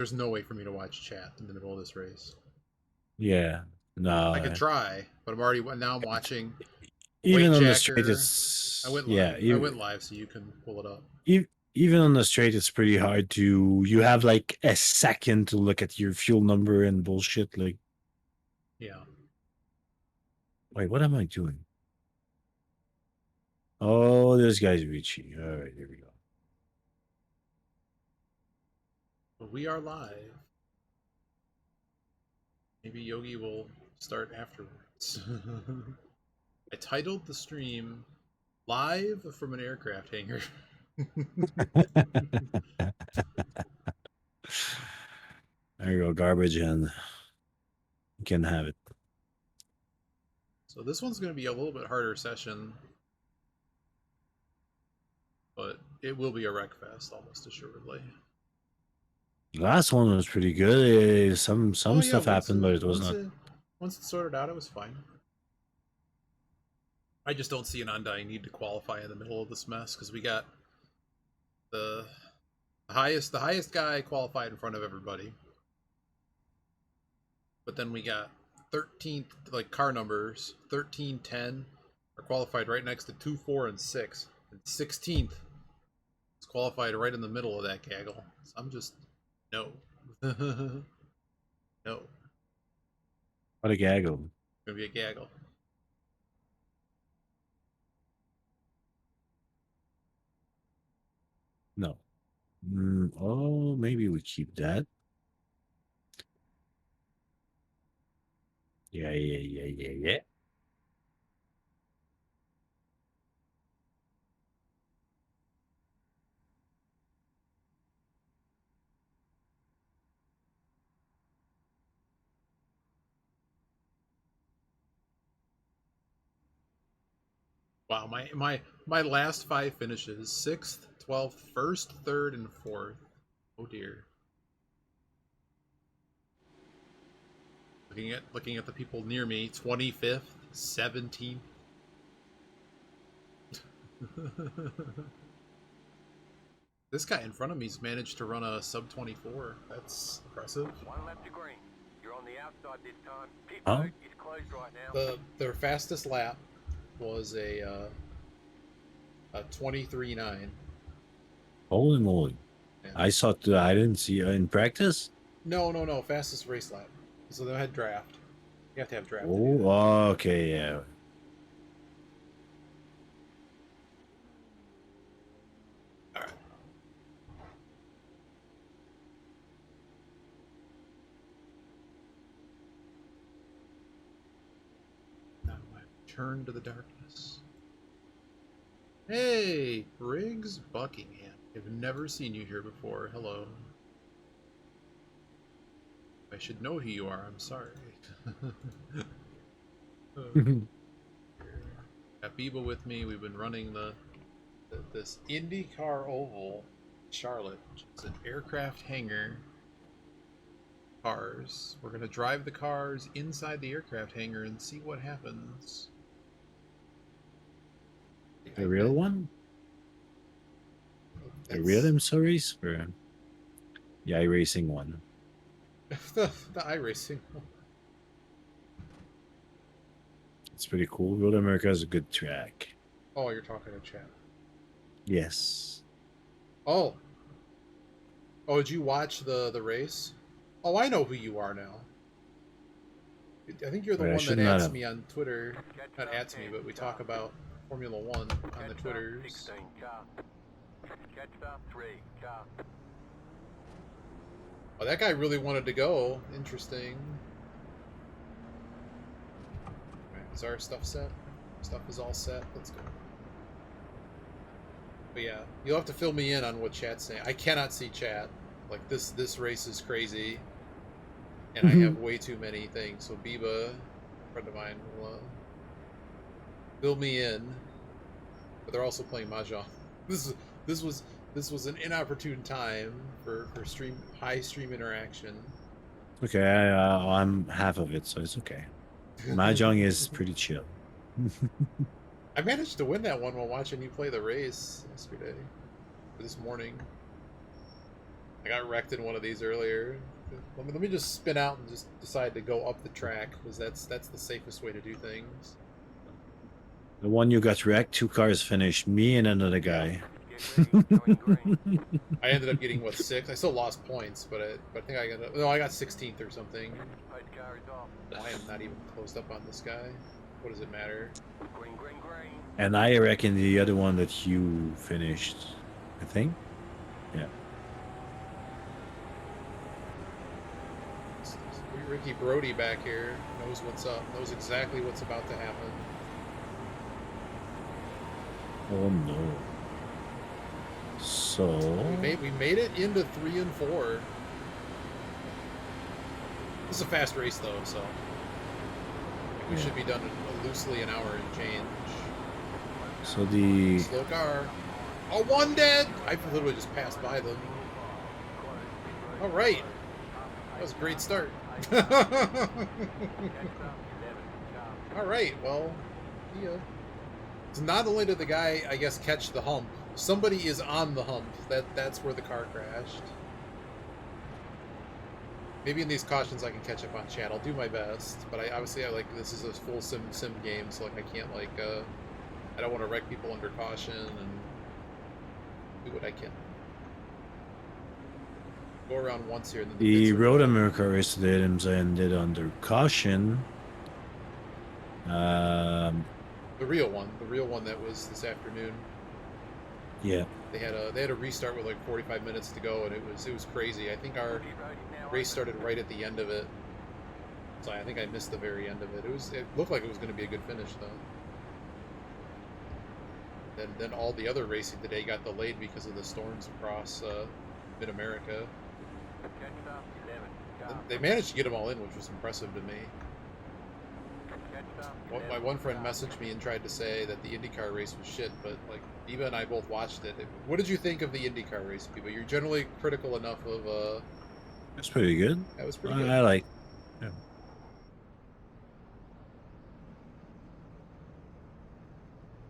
There's no way for me to watch chat in the middle of this race. Yeah. I could No. try, but I'm watching Even Weight on the straight, Jacker. I it's went yeah. live. I went live, so you can pull it up. Even on the straight, it's pretty hard to. You have like a second to look at your fuel number and bullshit. Like, Yeah. wait, what am I doing? Oh, this guy's reaching. All right, here we go. But we are live. Maybe Yogi will start afterwards. I titled the stream "Live from an Aircraft Hangar." There you go, garbage, and you can have it. So this one's going to be a little bit harder session, but it will be a wreck fest almost assuredly. The last one was pretty good. Oh Some yeah, stuff happened, but it was not. once it sorted out, it was fine. I just don't see an undying need to qualify in the middle of this mess because we got the the highest guy qualified in front of everybody, but then we got 13th like car numbers 13, 10 are qualified right next to 2, 4, and 6, and 16th is qualified right in the middle of that gaggle. So I'm just no. No, What a gaggle. it's gonna be a gaggle. No. Oh, maybe we keep that. Yeah. Wow, my last 5 finishes: 6th, 12th, 1st, 3rd, and 4th. Oh dear. Looking at the people near me: 25th, 17th. This guy in front of me's managed to run a sub 24. That's impressive. One lap to green. You're on the outside this time. Pit Huh? road is closed right now. Their fastest lap was a 23.9. Holy moly. Yeah. I didn't see in practice. No, fastest race lap. So they had draft. You have to have draft to do that. Oh, okay, yeah. All right. Now I turn to the darkness. Hey, Briggs Buckingham. I've never seen you here before. Hello. I should know who you are. I'm sorry. Got Biba with me. We've been running this IndyCar Oval, Charlotte, which is an aircraft hangar. Cars. We're gonna drive the cars inside the aircraft hangar and see what happens. The real one? The real It's IMSA race? Or the iRacing one? the iRacing. It's pretty cool. Road America is a good track. Oh, you're talking to chat. Yes. Oh. Oh, did you watch the race? Oh, I know who you are now. I think you're the Wait, I one should that not adds have. me on Twitter. Not adds me, but we talk about Formula One on the Twitters. 16 car. Catch up 3 car. Oh, that guy really wanted to go. Interesting. Right, is our stuff set? Stuff is all set. Let's go. But yeah, you'll have to fill me in on what chat's saying. I cannot see chat. Like this race is crazy, and I have way too many things. So Biba, a friend of mine, will fill me in. But they're also playing mahjong. This was this was an inopportune time for high stream interaction. Okay, I'm half of it, so it's okay. Mahjong is pretty chill. I managed to win that one while watching you play the race yesterday, or this morning. I got wrecked in one of these earlier. Let me just spin out and just decide to go up the track, because that's the safest way to do things. The one you got wrecked, 2 cars finished, me and another guy. Get ready, going green. I ended up getting, what, 6? I still lost points, but I think I got... No, I got 16th or something. Paid car is off. I am not even closed up on this guy. What does it matter? Green, green, green. And I reckon the other one that you finished, I think. Yeah. Ricky Brody back here knows what's up, knows exactly what's about to happen. Oh no. So We made it into 3 and 4. This is a fast race though, so we should be done in loosely an hour and change. So the Slow car. Oh, one dead! I literally just passed by them. All right, that was a great start. All right, well, yeah. So not only did the guy, I guess, catch the hump, somebody is on the hump. That's where the car crashed. Maybe in these cautions I can catch up on chat. I'll do my best, but I like, this is a full sim game, so like I can't like I don't want to wreck people under caution and do what I can. Go around once here and then the Road America race that IMSA ended under caution. The real one that was this afternoon. Yeah. They had a restart with like 45 minutes to go, and it was crazy. I think our race started right at the end of it, so I think I missed the very end of it. It looked like it was going to be a good finish though. Then all the other racing today got delayed because of the storms across mid-America. They managed to get them all in, which was impressive to me. My one friend messaged me and tried to say that the IndyCar race was shit, but like Eva and I both watched it. What did you think of the IndyCar race, Eva? You're generally critical enough of. That's pretty good. That was pretty good. I like. Yeah.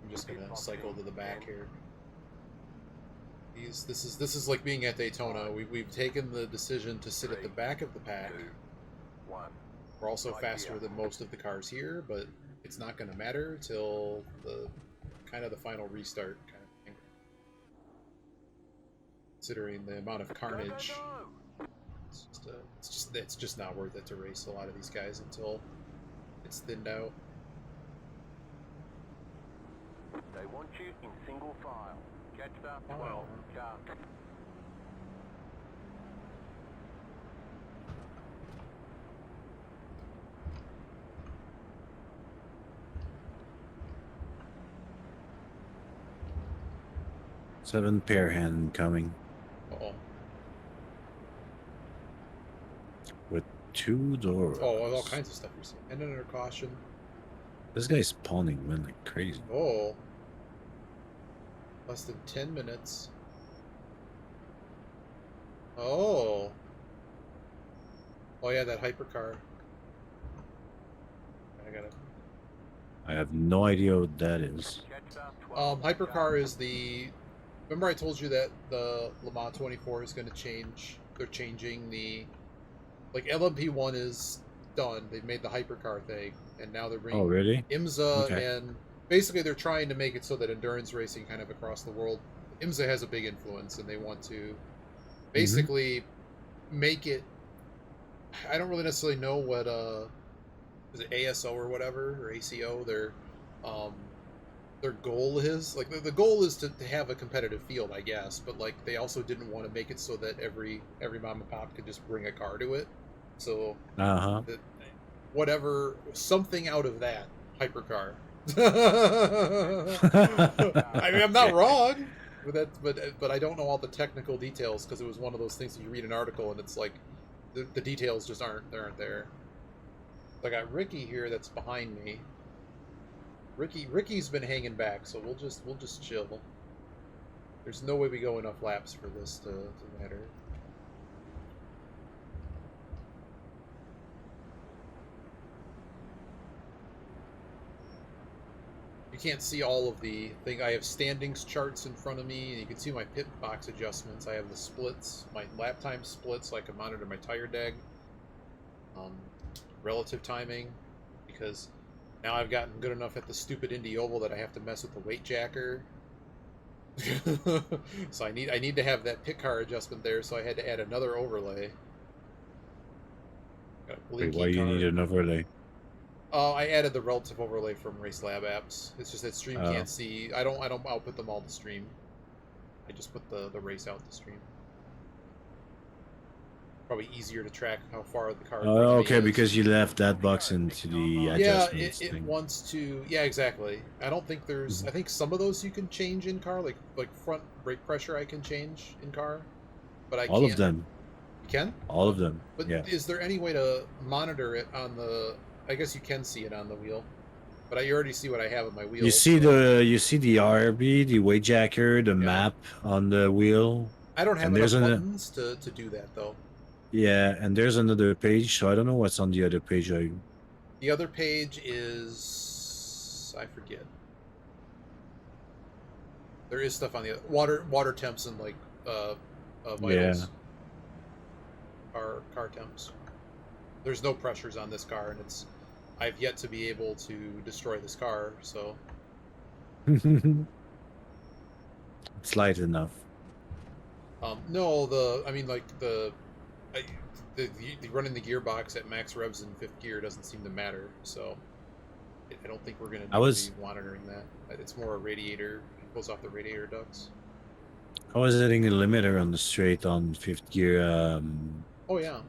I'm just gonna cycle to the back here. This is like being at Daytona. We've taken the decision to sit at the back of the pack. We're also faster than most of the cars here, but it's not going to matter till the final restart kind of thing. Considering the amount of carnage, it's just not worth it to race a lot of these guys until it's thinned out. They want you in single file. Catch up 12. Car. Seven pair hand coming Uh-oh. with 2 doors. Oh, all kinds of stuff you're seeing. And under caution. This guy's spawning man like crazy. Oh. Less than 10 minutes. Oh. Oh yeah, that hypercar. I got it. I have no idea what that is. Catch up 12. Hypercar is the... Remember I told you that the Le Mans 24 is going to change... They're changing the... Like, LMP1 is done. They've made the hypercar thing. And now they're bringing... Oh, really? IMSA Okay. and... Basically, they're trying to make it so that endurance racing kind of across the world... IMSA has a big influence, and they want to basically make it... I don't really necessarily know what... is it ASO or whatever, or ACO? Their goal is like the goal is to have a competitive field, I guess, but like they also didn't want to make it so that every mom and pop could just bring a car to it. So whatever, something out of that hypercar. I mean, I'm not wrong, but I don't know all the technical details because it was one of those things that you read an article and it's like the details just aren't there. So I got Ricky here that's behind me. Ricky's been hanging back, so we'll just chill. There's no way we go enough laps for this to matter. can't see all of the thing. I have standings charts in front of me, and you can see my pit box adjustments. I have the splits, my lap time splits, so I can monitor my tire deg, relative timing, because now I've gotten good enough at the stupid Indy Oval that I have to mess with the weight jacker. So I need to have that pit car adjustment there, so I had to add another overlay. Got a Wait, blinky why you car. need an overlay? I added the relative overlay from Race Lab apps. It's just that Stream Oh. can't see. I don't output them all to Stream. I just put the race out to Stream. Probably easier to track how far the car. in front of Oh, me okay, is. because you left that box into the Yeah, adjustments it thing. wants to. Yeah, exactly. I don't think there's. Mhm. I think some of those you can change in car, like front brake pressure. I can change in car, but I All can't. of them. You can. All of them. But Yeah. is there any way to monitor it on the? I guess you can see it on the wheel, but you already see what I have on my wheel. You see so- the RB, the weight jacker, the map on the wheel. I don't have and enough there's an- buttons to do that though. Yeah, and there's another page, so I don't know what's on the other page. The other page is I forget. There is stuff on the other water temps and like vitals. Car temps. There's no pressures on this car, and I've yet to be able to destroy this car, so It's light enough. no, the running the gearbox at max revs in 5th gear doesn't seem to matter, so I don't think we're gonna need to be monitoring that. It's more a radiator. It goes off the radiator ducts. I was hitting a limiter on the straight on 5th gear. Oh yeah,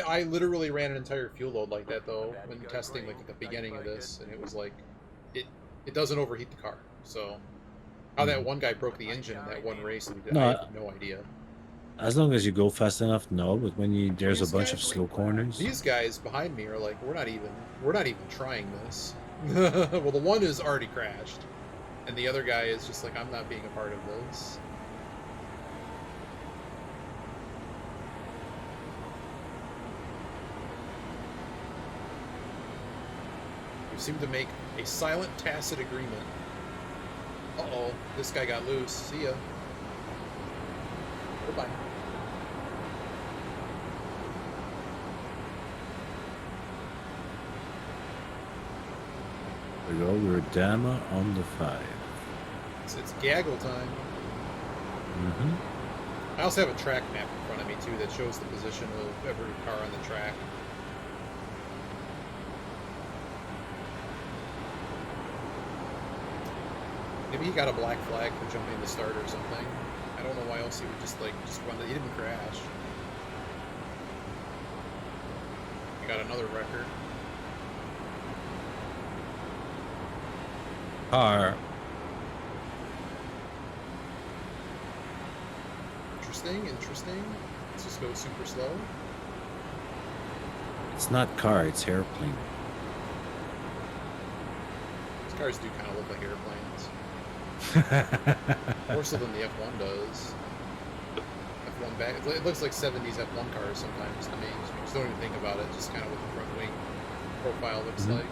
I literally ran an entire fuel load like that though when testing like at the beginning of this, and it was like it doesn't overheat the car. So how that one guy broke the engine in that one race, I have no idea. As long as you go fast enough, no. But when there's a bunch of slow corners. These guys behind me are like, we're not even trying this. Well, the one is already crashed, and the other guy is just like, I'm not being a part of this. We seem to make a silent, tacit agreement. Uh-oh, this guy got loose. See ya. Goodbye. There we go. We're Dama on the 5. It's gaggle time. I also have a track map in front of me too that shows the position of every car on the track. Maybe he got a black flag for jumping the start or something. I don't know why else he would just run he didn't crash. He got another record. Car. Interesting. Let's just go super slow. It's not car, it's airplane. These cars do kind of look like airplanes. More so than the F1 does. F1 back. It looks like 70s F1 cars sometimes to me. Just don't even think about it. Just kind of what the front wing profile looks like.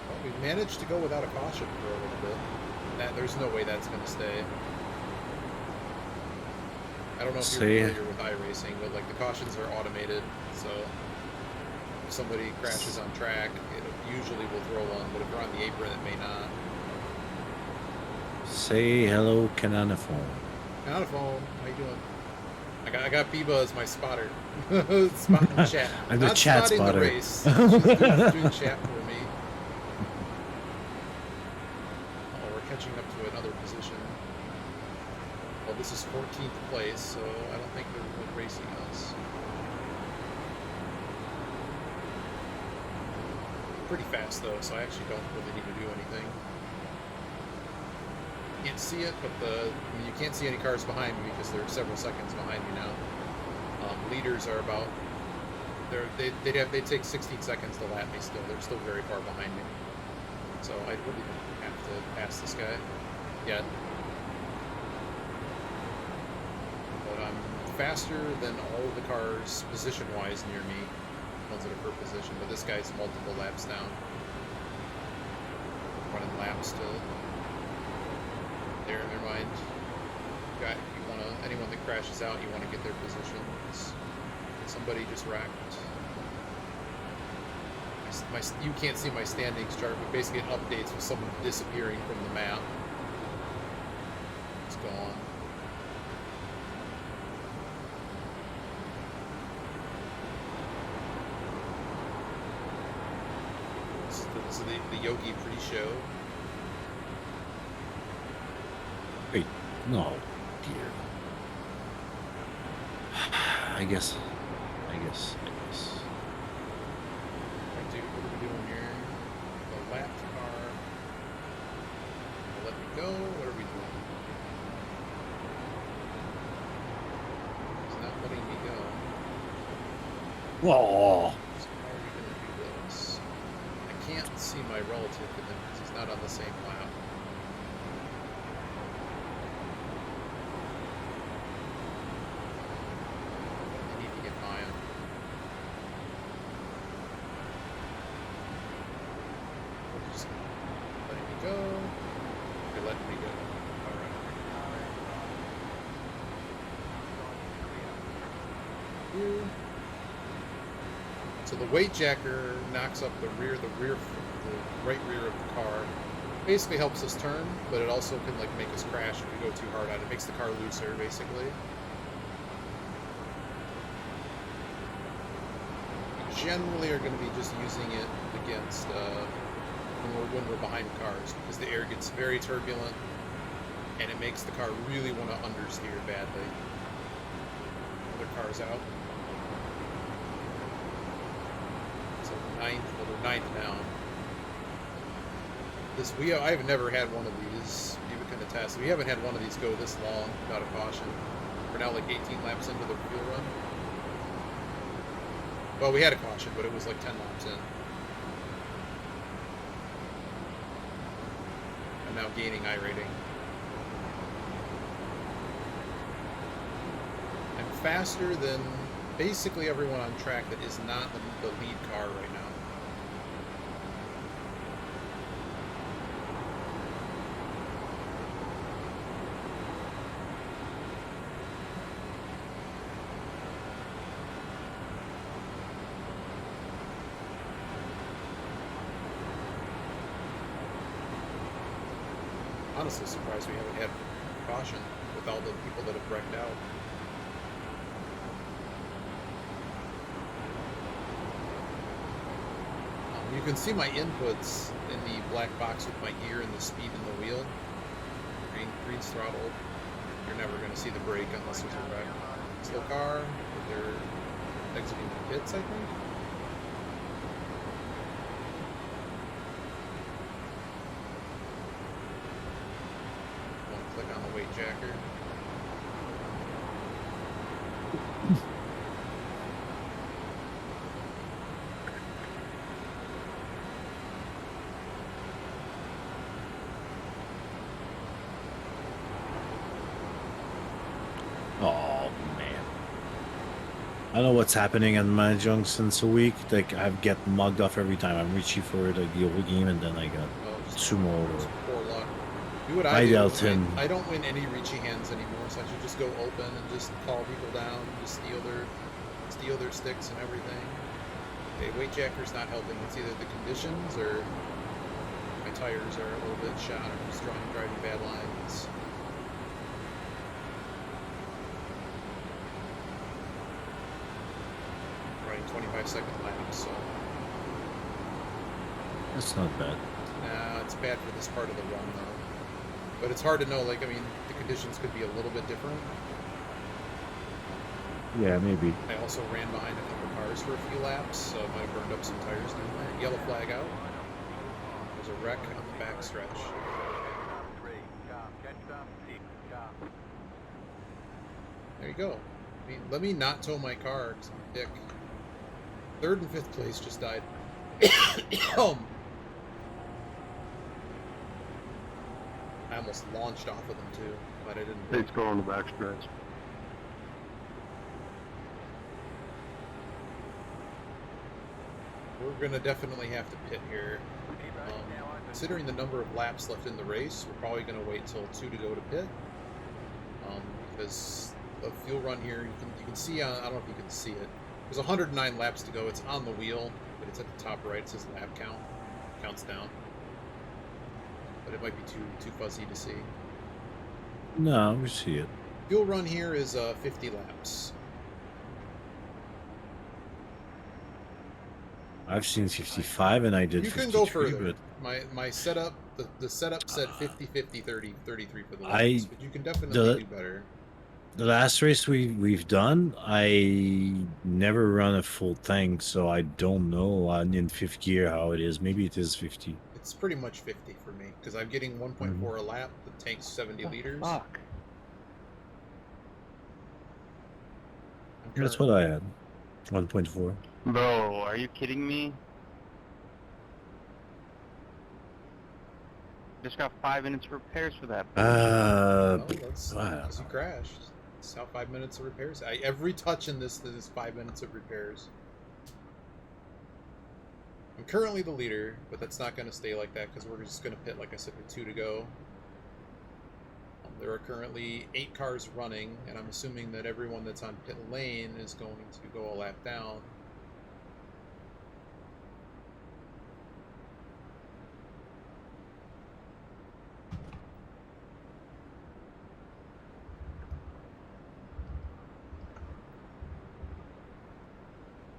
Well, we managed to go without a caution for a little bit. There's no way that's going to stay. I don't know if you're familiar with iRacing, but like the cautions are automated, so if somebody crashes on track, it usually will throw one, but if they're on the apron, it may not. Say hello, Canoniform. Canoniform, how you doing? I got Biba as my spotter. Spotting chat. I'm the chat spotting spotter. The race. She's doing chat for me. Oh, we're catching up to another position. Well, this is 14th place, so I don't think they're racing us. Pretty fast though, so I actually don't really need to do anything. Can't see it, but you can't see any cars behind me because they're several seconds behind me now. Leaders are about they'd take 16 seconds to lap me still. They're still very far behind me, so I really don't have to pass this guy yet. But I'm faster than all of the cars position-wise near me. ones that are per position, but this guy's multiple laps down. Running laps to there in their mind. Anyone that crashes out, you want to get their positions. Somebody just wrecked. You can't see my standings chart, but basically it updates with someone disappearing from the map. It's gone. This is the Yogi pre-show. Wait, no, dear. I guess. Dude, what are we doing here? The lap car. Let me go. What are we doing? It's not letting me go. Whoa. So how are we going to do this? I can't see my relative with him because he's not on the same lap. I need to get by him. Just letting me go. You're letting me go. Alright. So the weight jacker knocks up the right rear of the car. Basically helps us turn, but it also can like make us crash if we go too hard on it. It makes the car looser, basically. We generally are going to be just using it against when we're behind cars, because the air gets very turbulent and it makes the car really want to understeer badly. Other cars out. So we're ninth now. I've never had one of these. You can attest. We haven't had one of these go this long without a caution. We're now like 18 laps into the fuel run. Well, we had a caution, but it was like 10 laps in. I'm now gaining iRating. I'm faster than basically everyone on track that is not the lead car right now. Honestly surprised we haven't had caution with all the people that have wrecked out. You can see my inputs in the black box with my gear and the speed and the wheel. Green's throttle. You're never going to see the brake unless there's a wreck. Slow car, they're exiting the pits, I think. Click on the weight jacker. Oh man, I don't know what's happening in my junk since a week. Like I get mugged off every time. I'm reaching for like the old game, and then I got sumo or poor luck. Do what I do. Delton. I don't win any reaching hands anymore, so I should just go open and just call people down, and just steal their sticks and everything. Okay, weight jacker's not helping. It's either the conditions or my tires are a little bit shot, or I'm just driving bad lines. Running 25-second laps, so that's not bad. nah, it's bad for this part of the run though. But it's hard to know, like, I mean, the conditions could be a little bit different. Yeah, maybe. I also ran behind a couple cars for a few laps, so I might have burned up some tires doing that. Yellow flag out. There's a wreck on the back stretch. There you go. I mean, let me not tow my car, because I'm a dick. 3rd and 5th place just died. I almost launched off of them too, but I didn't. It's going the back stretch. we're gonna definitely have to pit here. Considering the number of laps left in the race, we're probably gonna wait till 2 to go to pit. Because the fuel run here, you can see, I don't know if you can see it. There's 109 laps to go. It's on the wheel, but it's at the top right. It says lap count. Counts down. But it might be too fuzzy to see. No, we see it. Fuel run here is 50 laps. I've seen 55 and I did You 53, can go further. but My setup, the setup said 50, 50, 30, 33 for the laps, I- but you can definitely do better. the last race we've done, I never run a full tank, so I don't know in fifth gear how it is. Maybe it is 50. It's pretty much 50 for me, because I'm getting 1.4 a lap, the tank's 70 liters. Fuck. That's what I had. 1.4. Bro, are you kidding me? Just got 5 minutes of repairs for that. Well, that's wow. because you crashed. That's how 5 minutes of repairs. Every touch in this is 5 minutes of repairs. I'm currently the leader, but that's not going to stay like that because we're just going to pit, like I said, with 2 to go. There are currently 8 cars running, and I'm assuming that everyone that's on pit lane is going to go a lap down.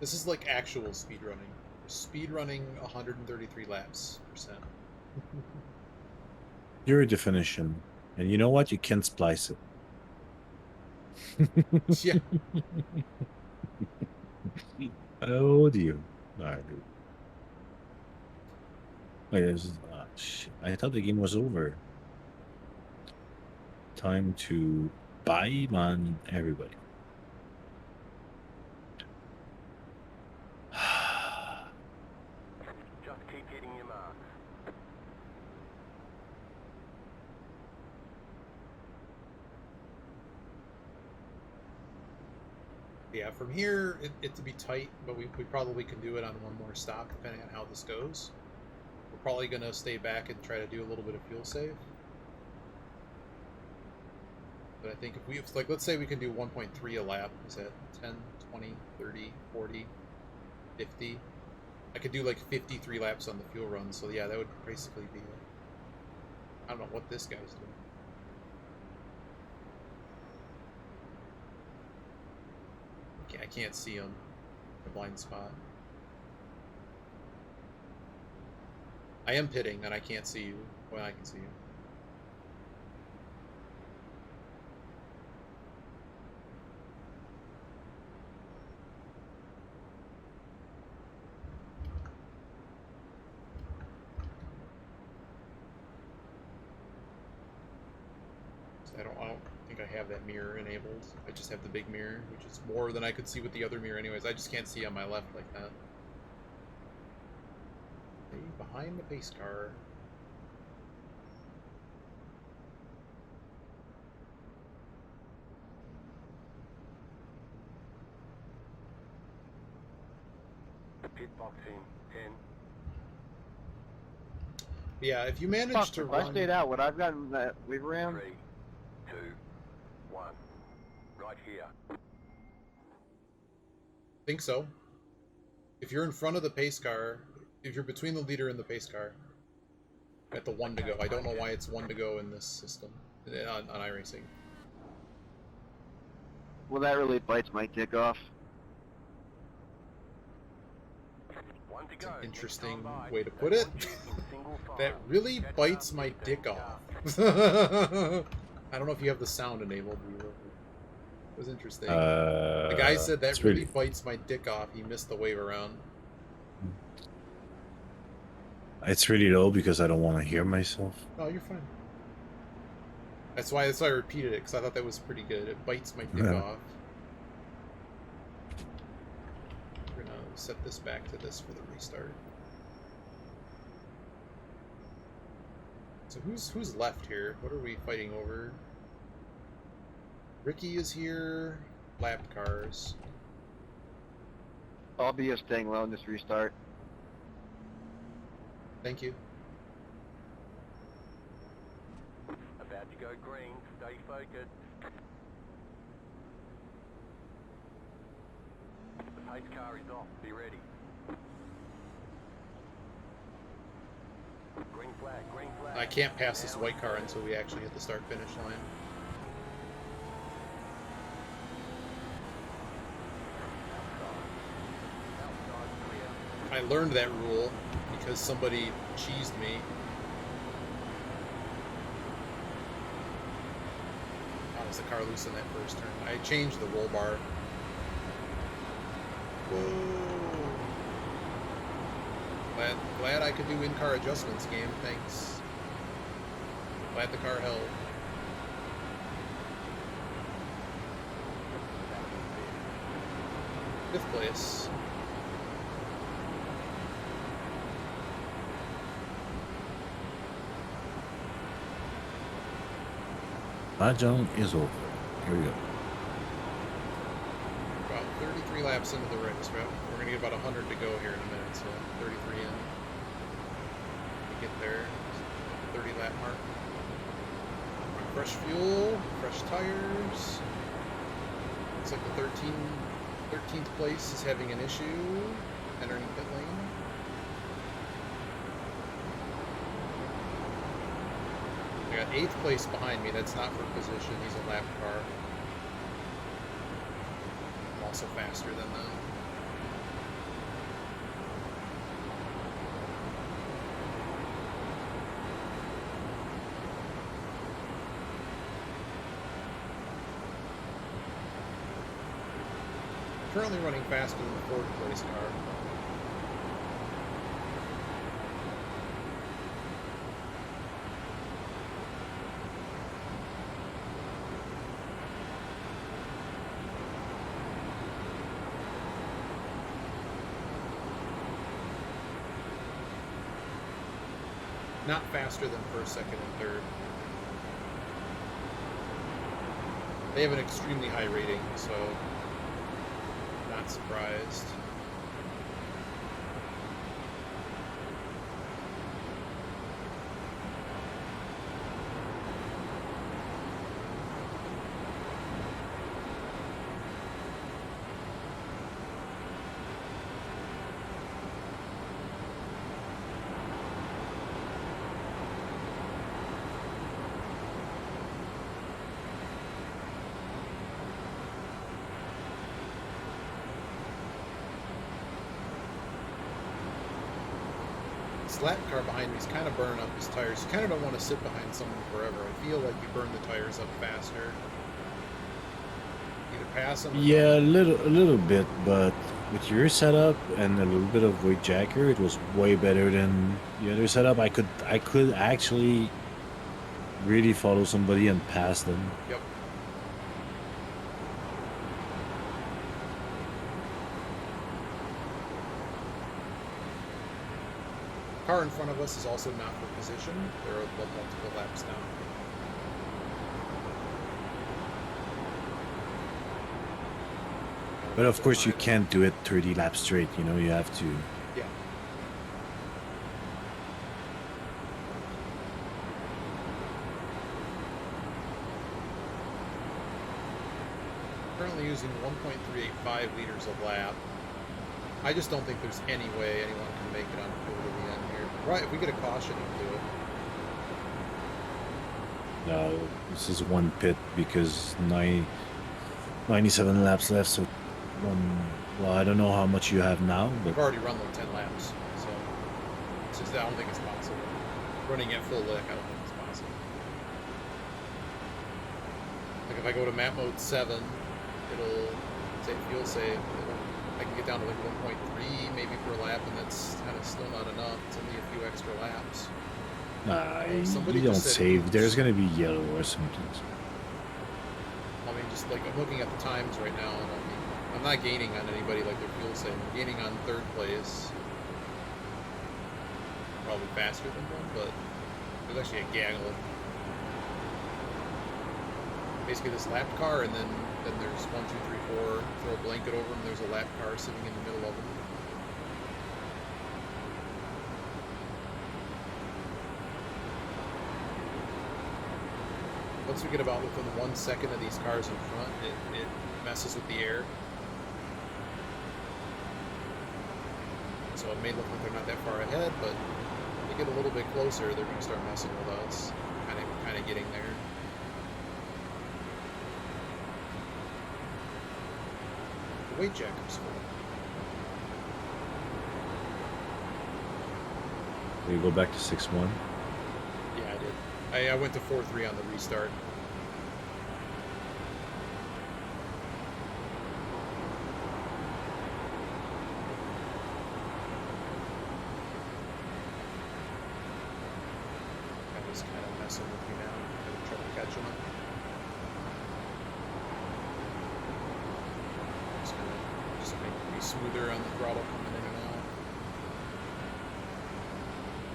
This is like actual speed running. Speed running 133 laps %. You're a definition. And you know what? You can splice it. Yeah. Oh, dear. Alright. Wait, shit. I thought the game was over. Time to buy man, everybody. Just keep hitting your marks. Yeah, from here, it to be tight, but we probably can do it on one more stop, depending on how this goes. We're probably going to stay back and try to do a little bit of fuel save. But I think if we, like, let's say we can do 1.3 a lap, is that 10, 20, 30, 40, 50? I could do like 53 laps on the fuel run, so yeah, that would basically be it. I don't know what this guy's doing. I can't see him. The blind spot. I am pitting, and I can't see you. Well, I can see you. I don't think I have that mirror enabled. I just have the big mirror, which is more than I could see with the other mirror anyways. I just can't see on my left like that. Hey, behind the pace car. Pit box in 10. Yeah, if you manage Fuck, to if run... I stayed out, would I've gotten that leave around? 3, 2, 1. Right here. think so. If you're in front of the pace car, if you're between the leader and the pace car, at the 1 to go. I don't know why it's 1 to go in this system, on iRacing. Well, that really bites my dick off. One to It's go. an interesting Next time by. way to put it. Single file. That really Catch bites up, my keep dick going. off. I don't know if you have the sound enabled. It was interesting. The guy said that it's really bites my dick off. He missed the wave around. It's really low because I don't want to hear myself. No, you're fine. That's why I repeated it, because I thought that was pretty good. It bites my dick Yeah. off. We're gonna set this back to this for the restart. So who's left here? What are we fighting over? Ricky is here. Lap cars. I'll be staying low in this restart. Thank you. About to go green. Stay focused. The pace car is off. Be ready. Green flag, green flag. I can't pass this white car until we actually hit the start-finish line. I learned that rule because somebody cheesed me. How was the car loose in that first turn? I changed the roll bar. Whoa! Glad I could do in-car adjustments, game. Thanks. Glad the car held. Fifth place. Mahjong is over. Here we go. About 33 laps into the race, right? We're going to get about 100 to go here in a minute, so 33 in. We get there, 30 lap mark. Fresh fuel, fresh tires. Looks like the 13th place is having an issue entering pit lane. I got 8th place behind me. That's not for position. He's a lap car. I'm also faster than them. Currently running faster than the 4th place car. Not faster than first, second, and third. They have an extremely high rating, so not surprised. This lap car behind me is kind of burning up his tires. You kind of don't want to sit behind someone forever. I feel like you burn the tires up faster. Either pass them. Yeah, a little bit, but with your setup and a little bit of weight jacker, it was way better than the other setup. I could actually really follow somebody and pass them. Yep. Car in front of us is also not for position. There are multiple laps now. But of course, you can't do it 30 laps straight. You know, you have to. Yeah. Currently using 1.385 liters a lap. I just don't think there's any way anyone can make it on fuel to the end here. Right, if we get a caution, you can do it. No, this is one pit because 97 laps left. So, well, I don't know how much you have now, We've but already run like 10 laps, so it's just, I don't think it's possible. Running at full lick, I don't think it's possible. Like if I go to map mode 7, it'll say fuel save. I can get down to like 1.3 maybe per lap, and that's kind of still not enough. It's only a few extra laps. you don't save. There's gonna be yellow or something. I mean, just like I'm looking at the times right now, and I'm not gaining on anybody like their fuel save. I'm gaining on 3rd place. Probably faster than them, but there's actually a gaggle. Basically this lap car, and then there's 1, 2, 3, 4. Throw a blanket over them. There's a lap car sitting in the middle of them. once we get about within 1 second of these cars in front, it messes with the air. So it may look like they're not that far ahead, but when they get a little bit closer, they're going to start messing with us. Kind of getting there. The weight jacker's full. You go back to 6-1. Yeah, I did. I went to 4-3 on the restart. He's kind of messing with me now. I'm having trouble catching him. Just make me smoother on the throttle coming in and out.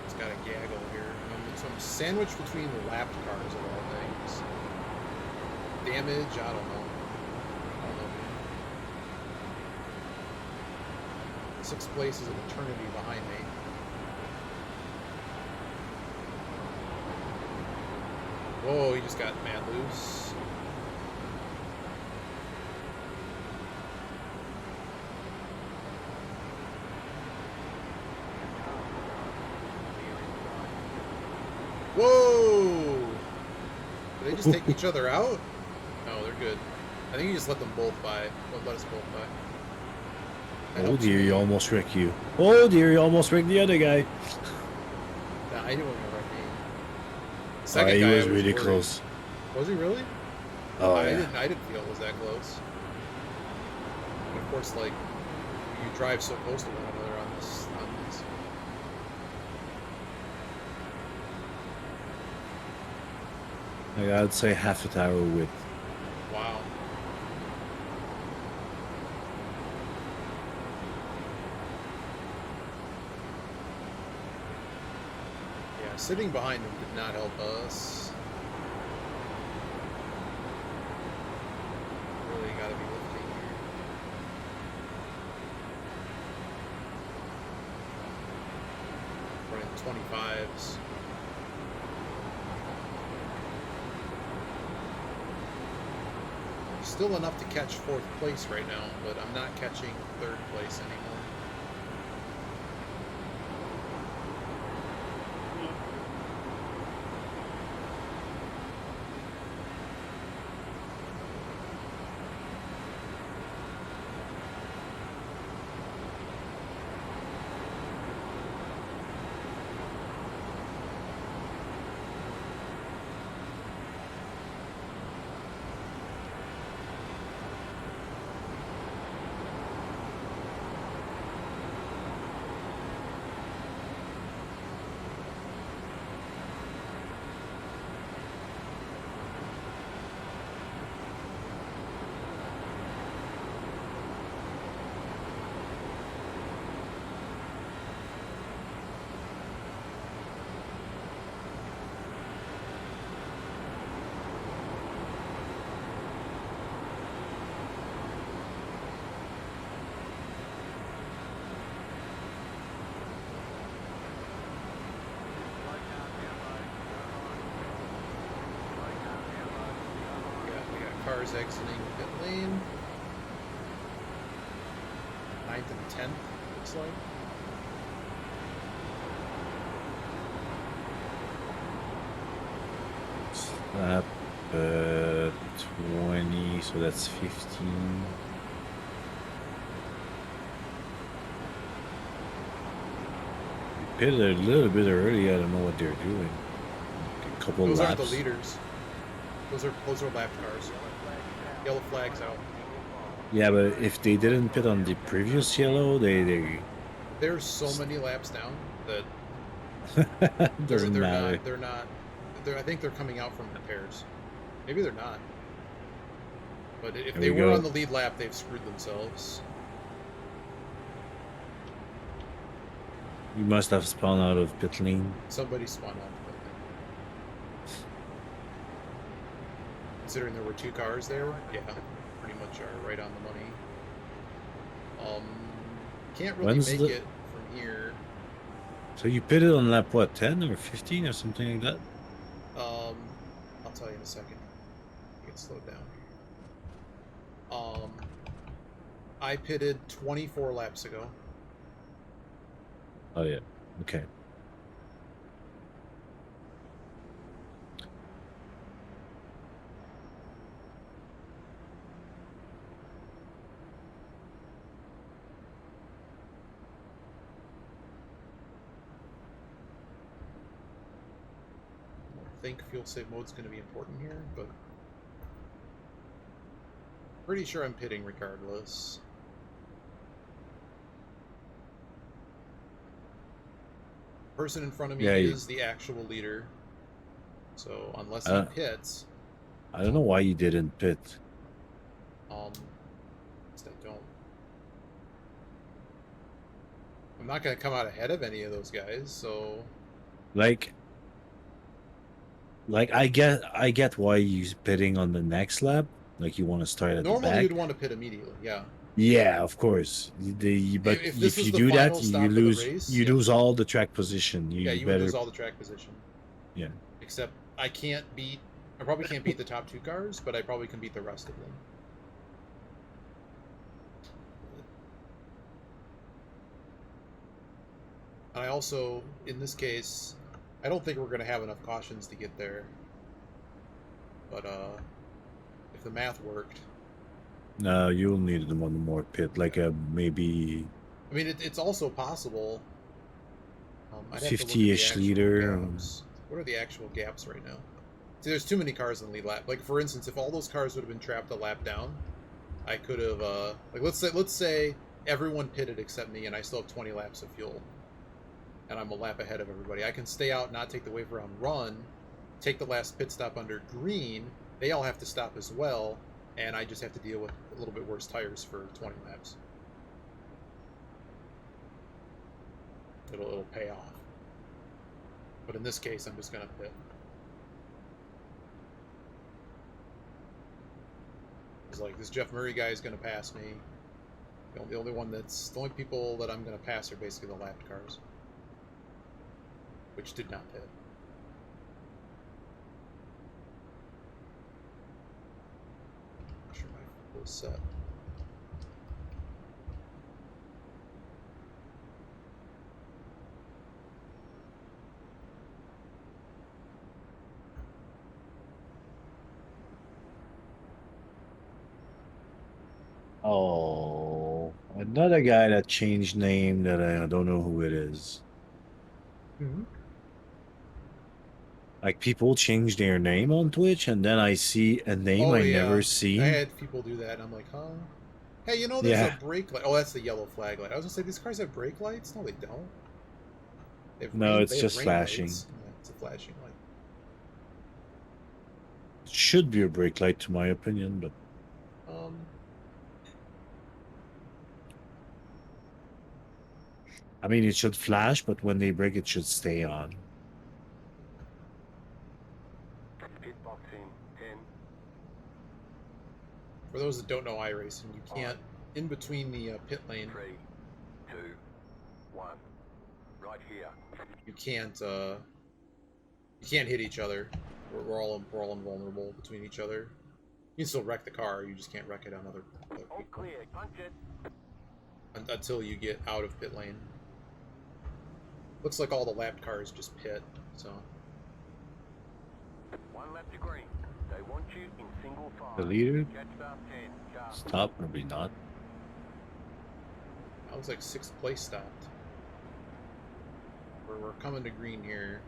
It's got a gaggle here. So I'm sandwiched between the lapped cars of all things. Damage, I don't know. Sixth place is an eternity behind me. Whoa, he just got mad loose. Whoa! Did they just take each other out? No, they're good. I think you just let them both by. Let us both by. That Oh helps dear, me. you almost wrecked you. Oh dear, you almost wrecked the other guy. Nah, I knew it was right. Oh, Second he guy, was I really worried. close. Was he really? Oh I yeah. didn't feel it was that close. And of course, like you drive so close to one another on this. Like, I'd say half a tower width. Wow. Yeah, sitting behind him did not help us. Really got to be lifting here. Running 25s. Still enough to catch 4th place right now, but I'm not catching 3rd place anymore. Cars exiting pit lane. 9th and 10th, looks like. Slap 20, so that's 15. Pitted a little bit early. I don't know what they're doing. A couple Those laps. aren't the leaders. Those are lap cars. Yellow flags out. Yeah, but if they didn't pit on the previous yellow, they There's so many laps down that doesn't matter. They're not. I think they're coming out from repairs. Maybe they're not. But if There they we were go. on the lead lap, they've screwed themselves. You must have spawned out of pit lane. Somebody spun out. Considering there were 2 cars there, yeah, pretty much are right on the money. Can't really When's make the- it from here. So you pitted on lap what, 10 or 15 or something like that? I'll tell you in a second. slowed down. I pitted 24 laps ago. Oh yeah. Okay. I think fuel save mode's going to be important here, but pretty sure I'm pitting regardless. Person in front of me Yeah, is the actual leader, so unless he pits, I don't know why you didn't pit. I don't. I'm not going to come out ahead of any of those guys, so Like I get why you pitting on the next lap. Like you want to start at the normally back. you'd want to pit immediately. Yeah. Yeah, of course. But If this if was you the do that, final you stop of the lose race, you yeah. lose all the track position. Yeah, You you would better lose all the track position. yeah. Except I probably can't beat the top 2 cars, but I probably can beat the rest of them. And I also, in this case, I don't think we're going to have enough cautions to get there. But if the math worked. No, you'll need them on the more pit, like maybe. I mean, it's also possible. I'd have to look at the 50-ish actual liter. gaps. What are the actual gaps right now? See, there's too many cars in the lead lap. Like, for instance, if all those cars would have been trapped a lap down, I could have, like, let's say everyone pitted except me, and I still have 20 laps of fuel, and I'm a lap ahead of everybody. I can stay out, not take the wave around, run, take the last pit stop under green. They all have to stop as well, and I just have to deal with a little bit worse tires for 20 laps. It'll pay off. But in this case, I'm just gonna pit. It's like this Jeff Murray guy is gonna pass me. The only people that I'm gonna pass are basically the lapped cars, which did not pit. Make sure my fuel is set. Oh, another guy that changed name that I don't know who it is. Mm-hmm. Like people change their name on Twitch, and then I see a name Oh I yeah, never I seen. had people do that, and I'm like, huh? Hey, you know, there's Yeah. a brake light. Oh, that's the yellow flag light. I was gonna say these cars have brake lights. No, they don't. They have No, it's they have just rain flashing. lights. Yeah, it's a flashing light. It should be a brake light, to my opinion, but I mean, it should flash, but when they break, it should stay on. Pit box in 10. For those that don't know iRacing, you can't in between the pit lane. 3, 2, 1. Right here. You can't hit each other. We're all invulnerable between each other. You can still wreck the car. You just can't wreck it on other All people clear. Punch it. until you get out of pit lane. Looks like all the lapped cars just pit. So 1 lap to green. They want you in single file. The leader? Catch start 10. Sharp. Stop, maybe not. that looks like 6th place stopped. We're coming to green here.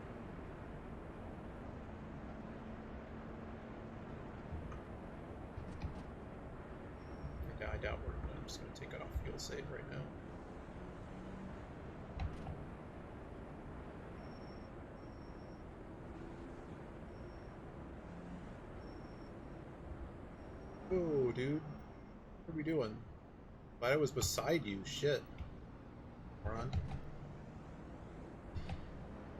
I doubt I'm just going to take it off fuel save right now. Whoa, dude. What are we doing? Thought I was beside you. Shit. Moron.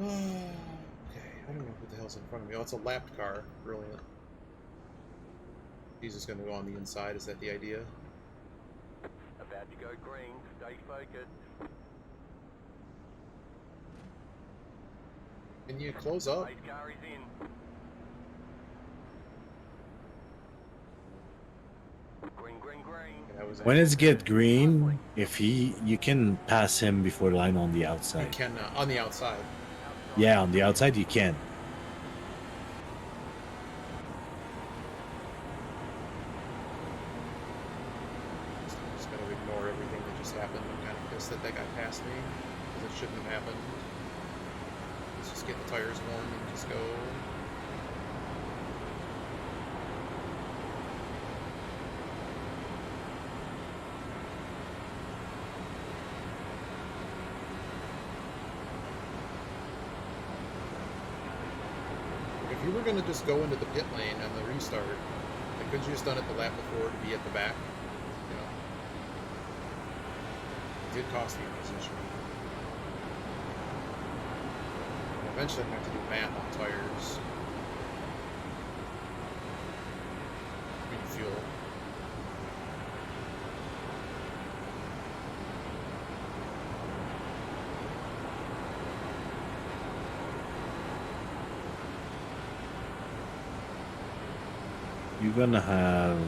Okay, I don't know what the hell's in front of me. Oh, it's a lapped car. Brilliant. He's just going to go on the inside. Is that the idea? About to go green. Stay focused. Can you close up? Race car is in. Green, green, green. That was When it's get green, if you can pass him before the line on the you outside. can on the outside. Yeah, on the outside you can. I'm just gonna ignore everything that just happened. I'm kind of pissed that that guy passed me because it shouldn't have happened. Let's just get the tires warm and just go. If you were gonna just go into the pit lane on the restart, like, could you just done it the lap before to be at the back? You know, it did cost me a position. And eventually, I'm going to have to do math on tires. I mean, fuel. You're gonna have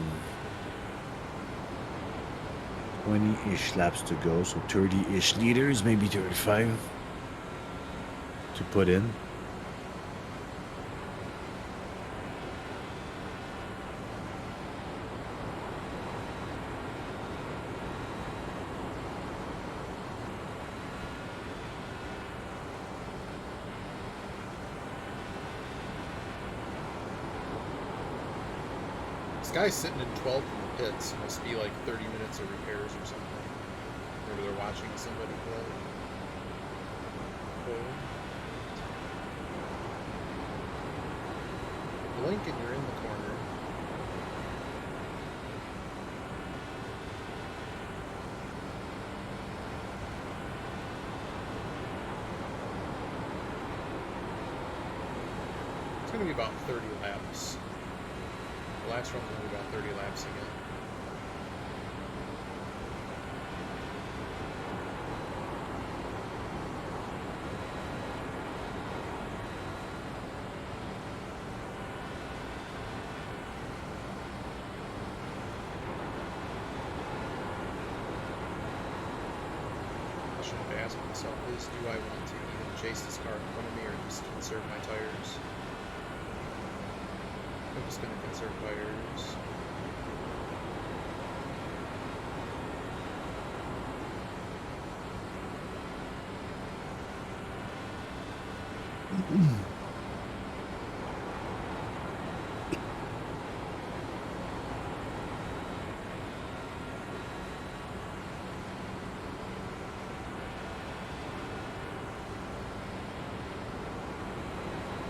20-ish laps to go, so 30-ish liters, maybe 35 to put in. This guy's sitting in 12th in the pits. Must be like 30 minutes of repairs or something. Maybe they're watching somebody play. Oh. Blink and you're in the corner. It's going to be about 30 laps. The last run's going to be about 30 laps again. I should have asked myself is, do I want to even chase this car in front of me or just conserve my tires? I'm just going to conserve tires.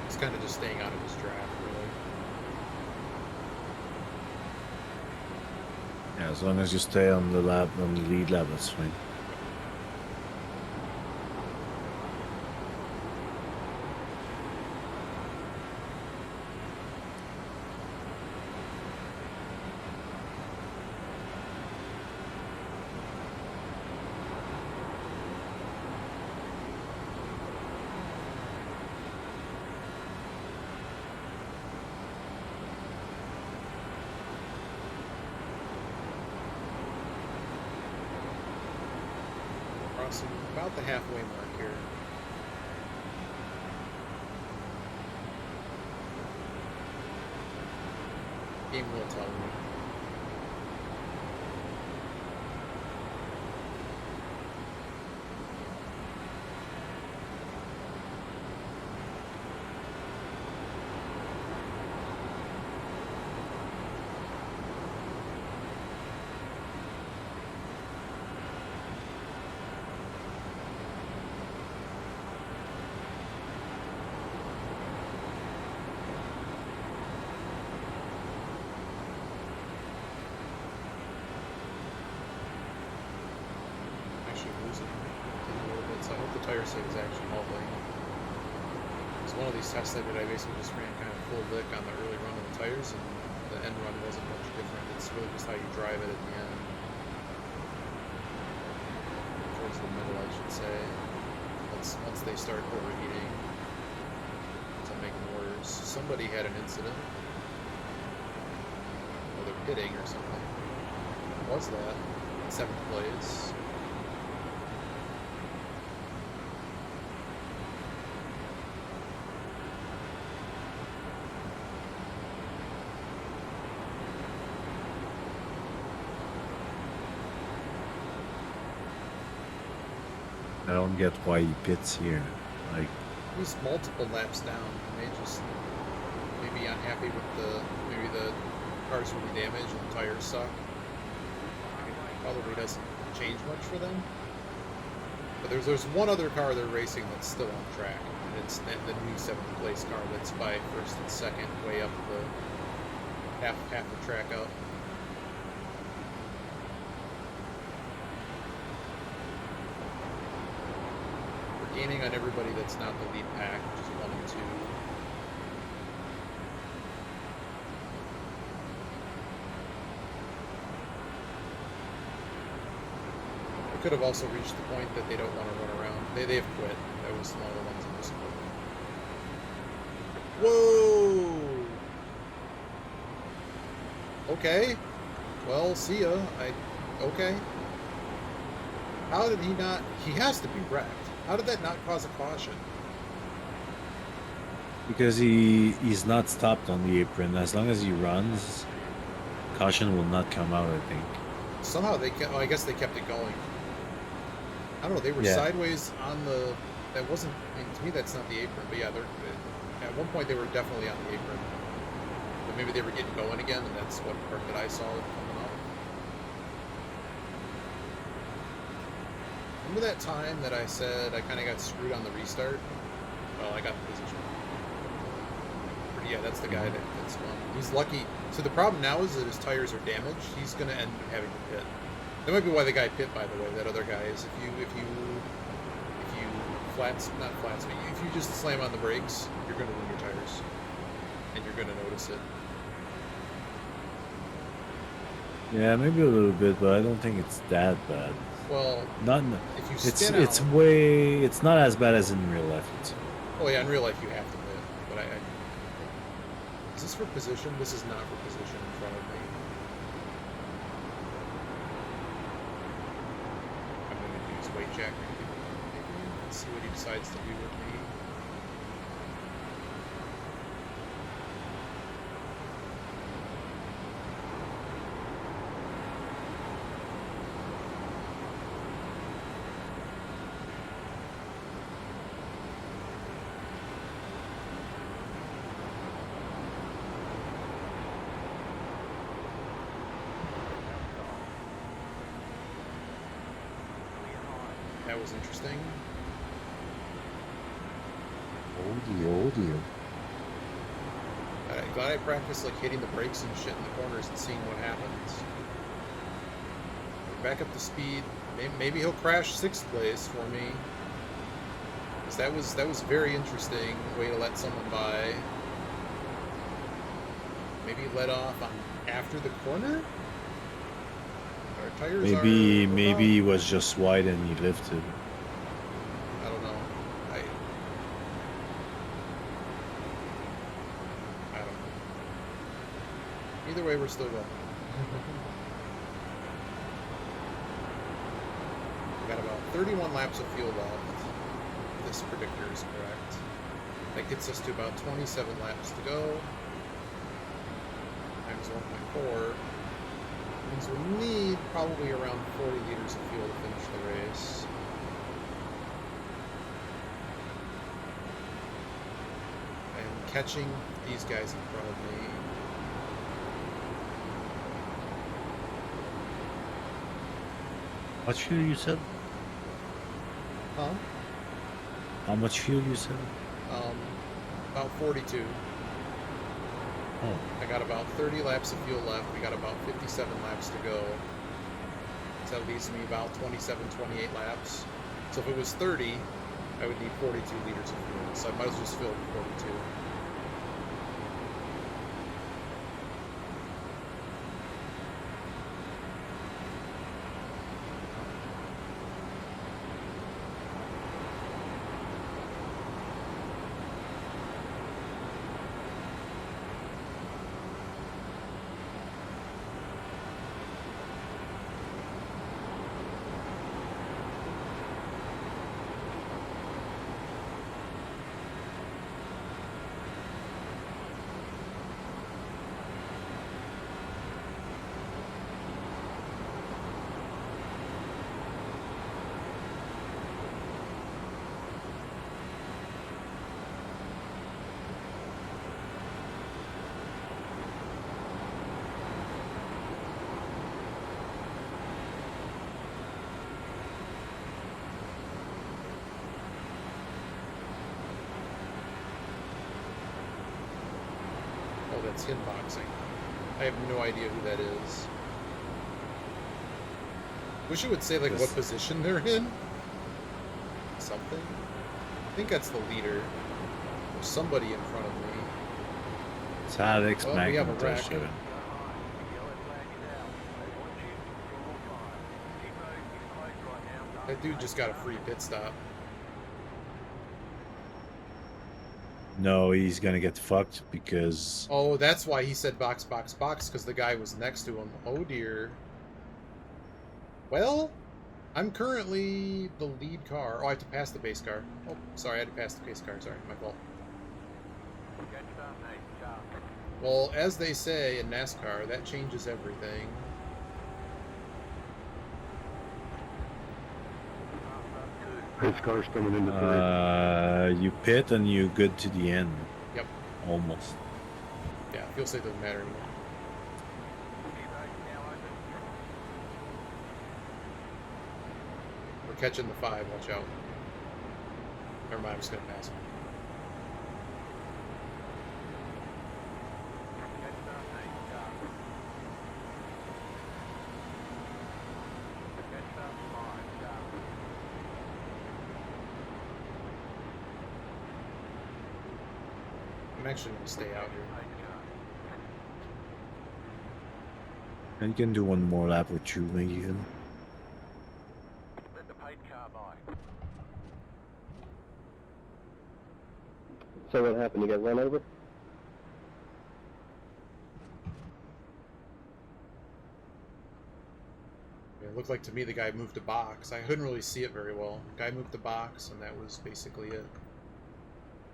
It's kind of just staying out of his draft, really. Yeah, as long as you stay on the lap, on the lead lap, that's fine. Crossing about the halfway mark here. Game will tell me. Actually losing a little bit, so I hope the tire set is actually holding. It's one of these tests I did, I basically just ran kind of full lick on the early run of the tires, and the end run wasn't much different. It's really just how you drive it at the end. Towards the middle, I should say. Once they start overheating, to make them worse. Somebody had an incident. Or they're pitting or something. was that? 7th place. I don't get why he pits here. Like, He's multiple laps down. He may just maybe unhappy with maybe the car's really damaged and the tires suck. It probably doesn't change much for them. But there's one other car they're racing that's still on track, and it's the new 7th place car that's by 1st and 2nd, way up the half the track up. We're gaining on everybody that's not the lead pack, which is 1 and 2. We could have also reached the point that they don't want to run around. They have quit. That was one of the ones that was quit. Whoa! Okay. Well, see ya. Okay. How did he not... He has to be wrecked. How did that not cause a caution? because he's not stopped on the apron. As long as he runs, caution will not come out, I think. Somehow they kept... Oh, I guess they kept it going. I don't know. They were sideways on the... That wasn't... I mean, to me, that's not the apron. But yeah, at one point they were definitely on the apron. But maybe they were getting going again, and that's what part that I saw coming up. Remember that time that I said I kind of got screwed on the restart? Well, I got the position. But yeah, that's the guy that spun. He's lucky. So the problem now is that his tires are damaged. He's going to end up having to pit. That might be why the guy pit, by the way. That other guy is if you if you just slam on the brakes, you're going to ruin your tires, and you're going to notice it. Yeah, maybe a little bit, but I don't think it's that bad. Well, Not. if you It's spin it's out, way. It's not as bad as in real life. oh yeah, in real life you have to pit. But is this for position? This is not for position in front of me. I'm going to use weight jack. Maybe. Let's see what he decides to do with me. That was interesting. Oh dear. Glad I practiced like hitting the brakes and shit in the corners and seeing what happens. We're back up to speed. Maybe he'll crash 6th place for me. Because that was very interesting way to let someone by. Maybe let off on after the corner. Our tires Maybe are maybe he was just wide and he lifted. I don't know. I don't know. Either way, we're still going. We got about 31 laps of fuel left. If this predictor is correct. That gets us to about 27 laps to go. Times 1.4. Means we'll need probably around 40 liters of fuel to finish the race. I'm catching these guys in front of me. What fuel you said? Huh? How much fuel you said? About 42. Oh. I got about 30 laps of fuel left. We got about 57 laps to go. So that leaves me about 27, 28 laps. So if it was 30, I would need 42 liters of fuel. So I might as well just fill 42. that's hitboxing. I have no idea who that is. Wish it would say like what position they're in. Something. I think that's the leader. Or somebody in front of me. Alex Oh, we have a wreck. 7. Yellow flag is out. They want you in single file. Keep moving. He's close right now. That dude just got a free pit stop. No, he's gonna get fucked because Oh, that's why he said box, box, box, because the guy was next to him. Oh dear. Well, I'm currently the lead car. Oh, I have to pass the base car. Oh, sorry, I had to pass the base car. Sorry, my fault. Catch that, mate. Car. Well, as they say in NASCAR, that changes everything. Race car's coming into three. you pit and you good to the end. Yep. Almost. Yeah, fuel safe doesn't matter anymore. We're catching the 5, watch out. Never mind, I'm just gonna pass him. I'm actually gonna stay out here. And you can do one more lap with you, maybe. Let the paid car by. So what happened? You got run over? It looked like to me the guy moved the box. I couldn't really see it very well. The guy moved the box, and that was basically it.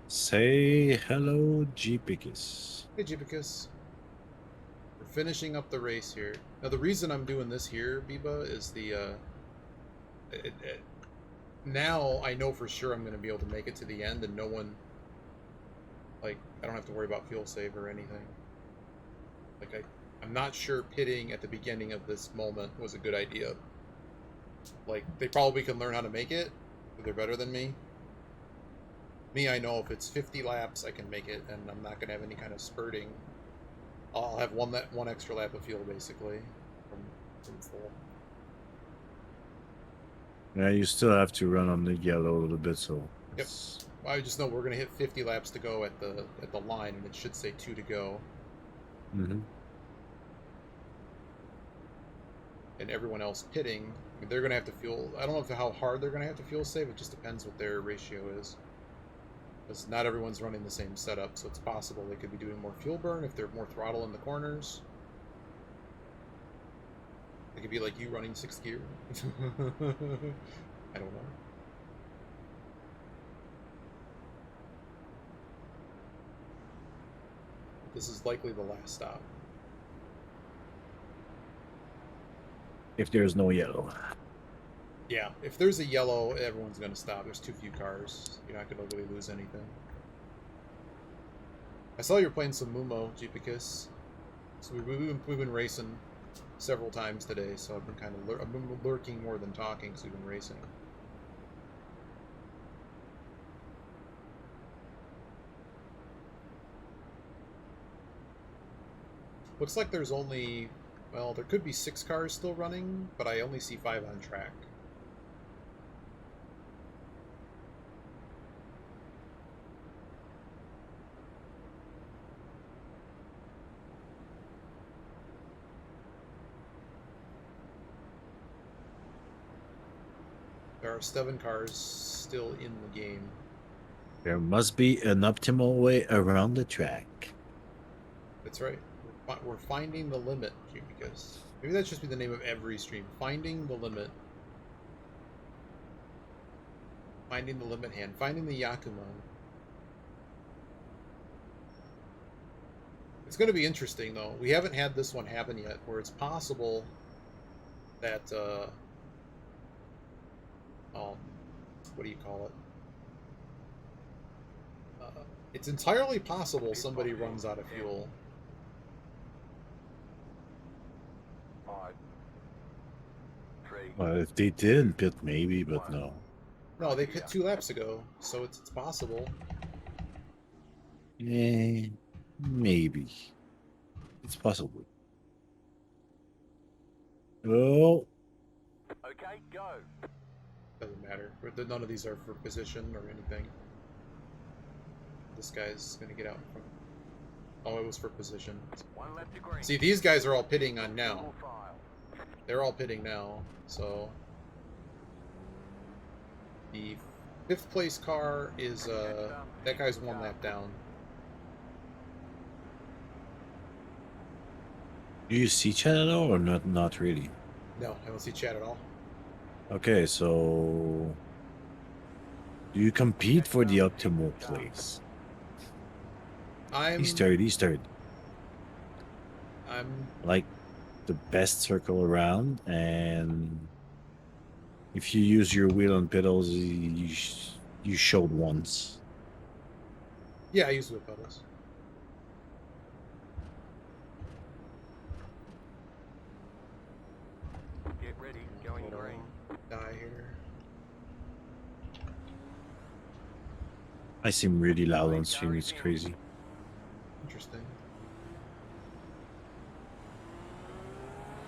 Say hello, Jeepicus. Hey, Jeepicus. We're finishing up the race here. Now, the reason I'm doing this here, Biba, is the, now I know for sure I'm going to be able to make it to the end, and no one, like, I don't have to worry about fuel save or anything. Like, I'm not sure pitting at the beginning of this moment was a good idea. Like, they probably can learn how to make it, but they're better than me. Me, I know if it's 50 laps, I can make it, and I'm not going to have any kind of spurting. I'll have one extra lap of fuel, basically, from full. Yeah, you still have to run on the yellow a little bit, so. Yep. I just know we're going to hit 50 laps to go at the line, and it should say 2 to go. Mm-hmm. And everyone else pitting, I mean, they're going to have to fuel. I don't know how hard they're going to have to fuel save. It just depends what their ratio is. Because not everyone's running the same setup, so it's possible they could be doing more fuel burn if they're more throttle in the corners. It could be like you running 6th gear. I don't know. This is likely the last stop. If there's no yellow. Yeah, if there's a yellow, everyone's going to stop. There's too few cars. You're not going to really lose anything. I saw you're playing some Mumo, Jeepicus. So we've been racing several times today, so I've been kind of I've been lurking more than talking because we've been racing. Looks like there's only, well, there could be 6 cars still running, but I only see 5 on track. There are 7 cars still in the game. There must be an optimal way around the track. That's right. We're finding the limit, because maybe that should just be the name of every stream. Finding the limit. Finding the limit hand. Finding the Yakumo. It's going to be interesting, though. We haven't had this one happen yet, where it's possible that, what do you call it? It's entirely possible somebody runs out of fuel. 5, 3. Well, if they did pit, maybe, but no. No, they pit 2 laps ago, so it's possible. Maybe. It's possible. Oh, Okay, go. Doesn't matter. None of these are for position or anything. This guy's gonna get out in front. Oh, it was for position. One left to green. See, these guys are all pitting on now. Single file. They're all pitting now, so the 5th place car is that guy's 1 lap down. do you see chat at all or not? Not really. No, I don't see Chad at all. Okay, so do you compete for the optimal place? He's third. He's third. I'm Like the best circle around, and if you use your wheel and pedals, you showed once. yeah, I use whip pedals. Get ready, going green. Die here. I seem really loud on stream. It's crazy. Interesting.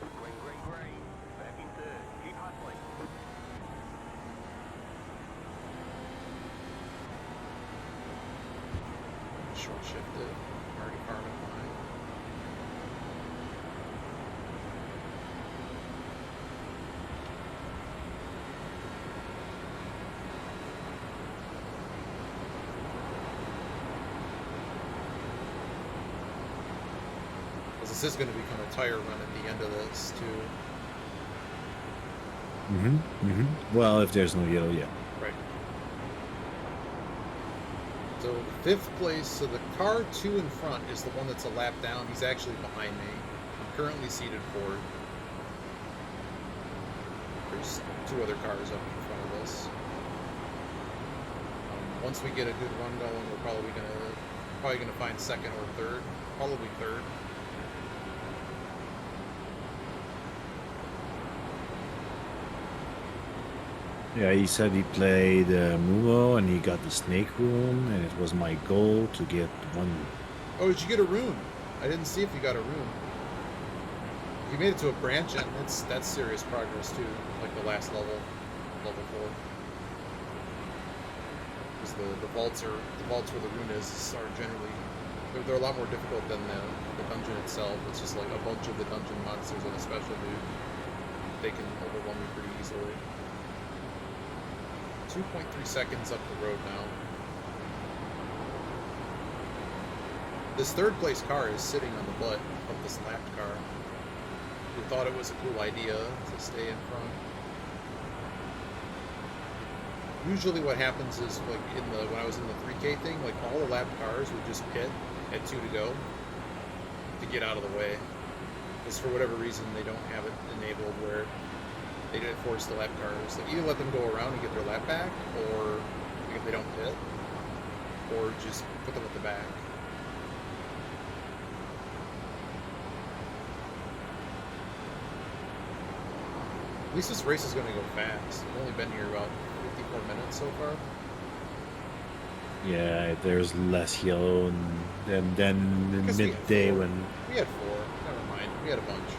Green, green, green. Back in third. Keep hustling. Short shifted. Already far enough behind. This is going to become a tire run at the end of this too. Well, if there's no yellow, yeah. Right. So 5th place, so the car 2 in front is the one that's a lap down. He's actually behind me. I'm currently seated 4th. There's 2 other cars up in front of us. Once we get a good run going, we're probably gonna find 2nd or 3rd. Probably 3rd. Yeah, he said he played Mumo and he got the snake rune, and it was my goal to get 1. Oh, did you get a rune? I didn't see if you got a rune. You made it to a branch, and that's serious progress too. Like the last level, level 4. Because the vaults where the rune is are generally they're a lot more difficult than the dungeon itself. It's just like a bunch of the dungeon monsters and a special dude. They can overwhelm you pretty easily. 2.3 seconds up the road now. This 3rd place car is sitting on the butt of this lapped car. We thought it was a cool idea to stay in front. Usually what happens is, like when I was in the 3K thing, like all the lapped cars would just pit at 2 to go to get out of the way. Because for whatever reason they don't have it enabled where they didn't force the lap cars. Like either let them go around and get their lap back, or like if they don't pit, or just put them at the back. At least this race is going to go fast. I've only been here about 54 minutes so far. Yeah, there's less yellow, and then Because we had midday 4. when We had 4. Never mind. We had a bunch.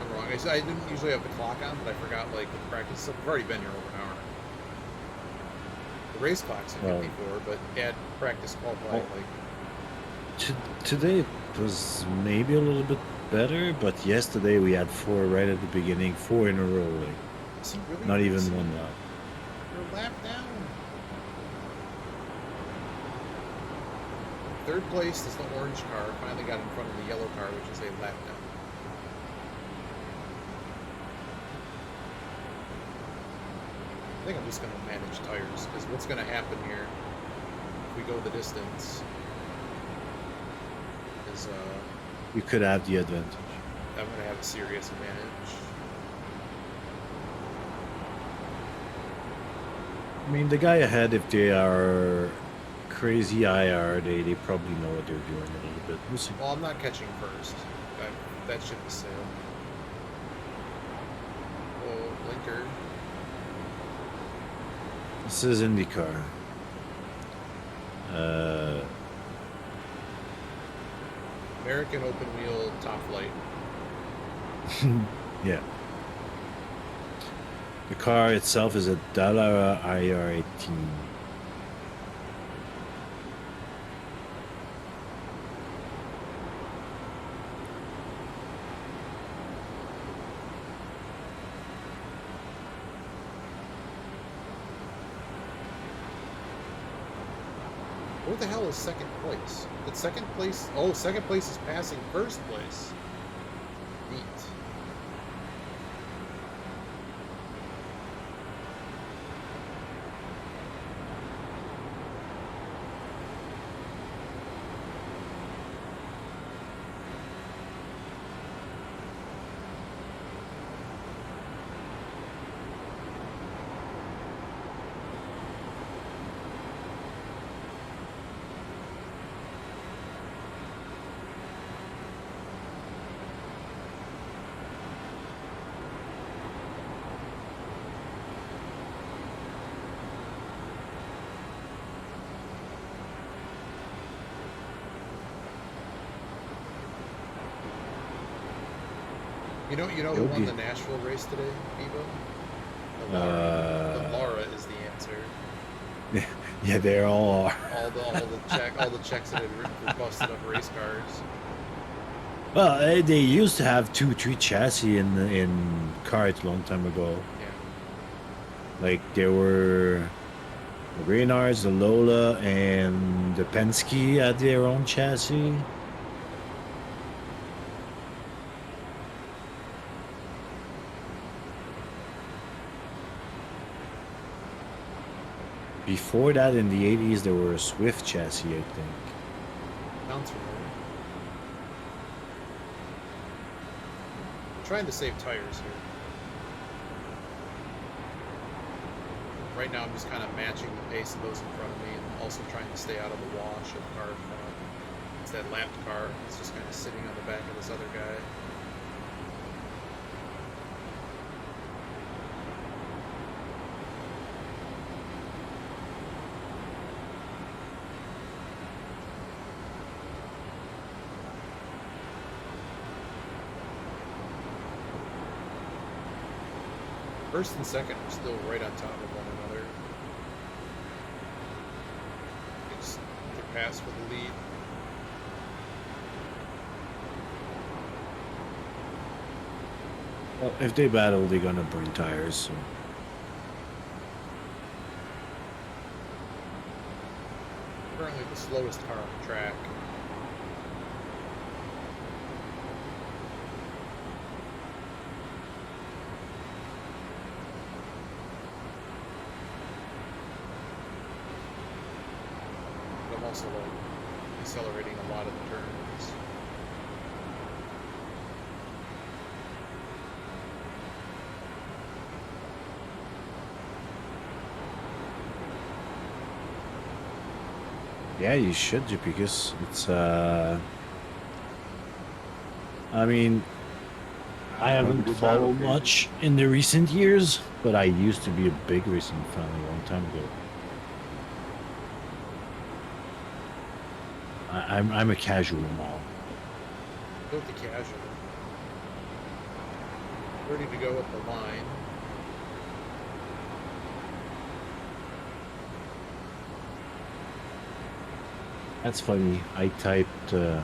I'm wrong. I didn't usually have the clock on, but I forgot, like, with practice. So we've already been here over an hour. The race clock's at 54, but add practice qualify, like... today it was maybe a little bit better, but yesterday we had 4 right at the beginning, 4 in a row. Like, Is he really not even racing? 1 lap. You're a lap down. 3rd place is the orange car. Finally got in front of the yellow car, which is a lap down. I think I'm just going to manage tires, because what's going to happen here if we go the distance is You could have the advantage. I'm going to have a serious advantage. I mean, the guy ahead, if they are crazy IR, they probably know what they're doing a little bit. We'll see. Well, I'm not catching first. That ship is sailed. Oh, blinker. This is IndyCar. American open wheel top flight. Yeah. The car itself is a Dallara IR18. What the hell is second place? Did second place? Oh, second place is passing first place. Neat. You know who won the Nashville race today, Bebo? The Laura is the answer. Yeah, they all are. All the checks that had written for busted up race cars. Well, they used to have 2-3 chassis in carts a long time ago. Yeah. Like there were the Reynards, the Lola, and the Penske had their own chassis. Before that, in the 80s, there were a Swift chassis, I think. Sounds familiar. I'm trying to save tires here. Right now I'm just kind of matching the pace of those in front of me and also trying to stay out of the wash of the car in front. It's that lapped car. It's just kind of sitting on the back of this other guy. First and second are still right on top of one another. They're passed for the lead. Well, if they battle, they're gonna burn tires. So. Currently the slowest car on the track. I'm also like decelerating a lot of the turns. Yeah, you should, because it's I mean, I haven't followed much in the recent years, but I used to be a big racing fan a long time ago. I'm a casual now. Filthy casual. Ready to go up the line. That's funny. I typed, well,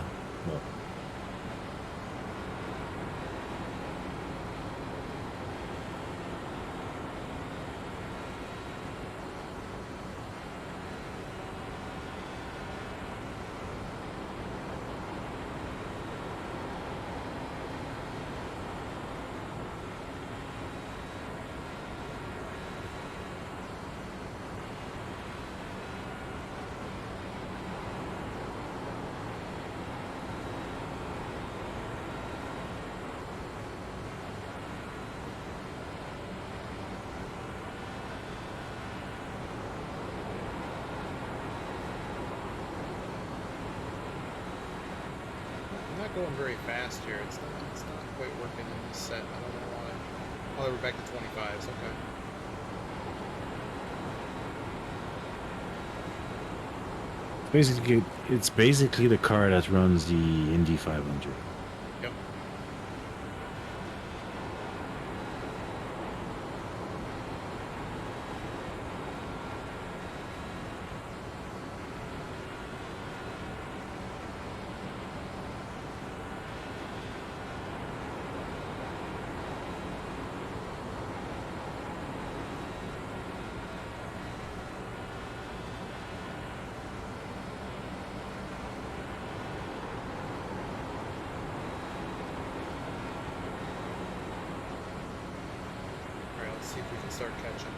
I'm not going very fast here. It's not quite working in this set. I don't know why. Oh, we're back to 25s. Okay. It's basically the car that runs the Indy 500. Yep. All right, let's see if we can start catching.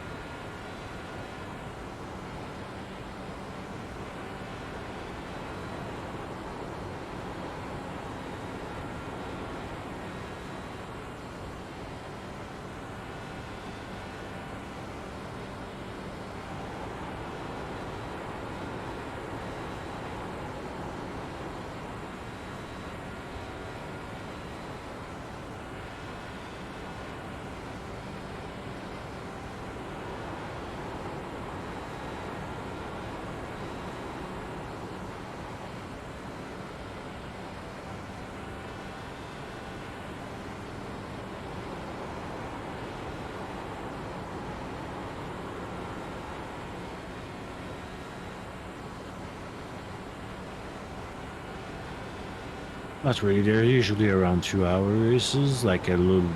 Not really. They're usually around 2-hour races, like a little.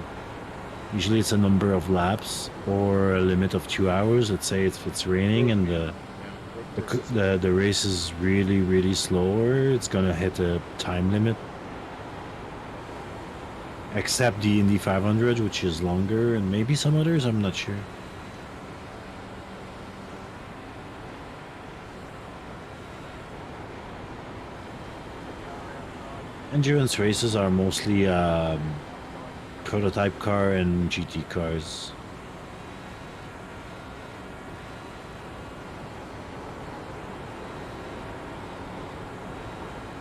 Usually, it's a number of laps or a limit of 2 hours. Let's say if it's raining and Yeah, road the courses. the race is really slower, it's gonna hit a time limit. Except the Indy 500, which is longer, and maybe some others. I'm not sure. Endurance races are mostly prototype car and GT cars.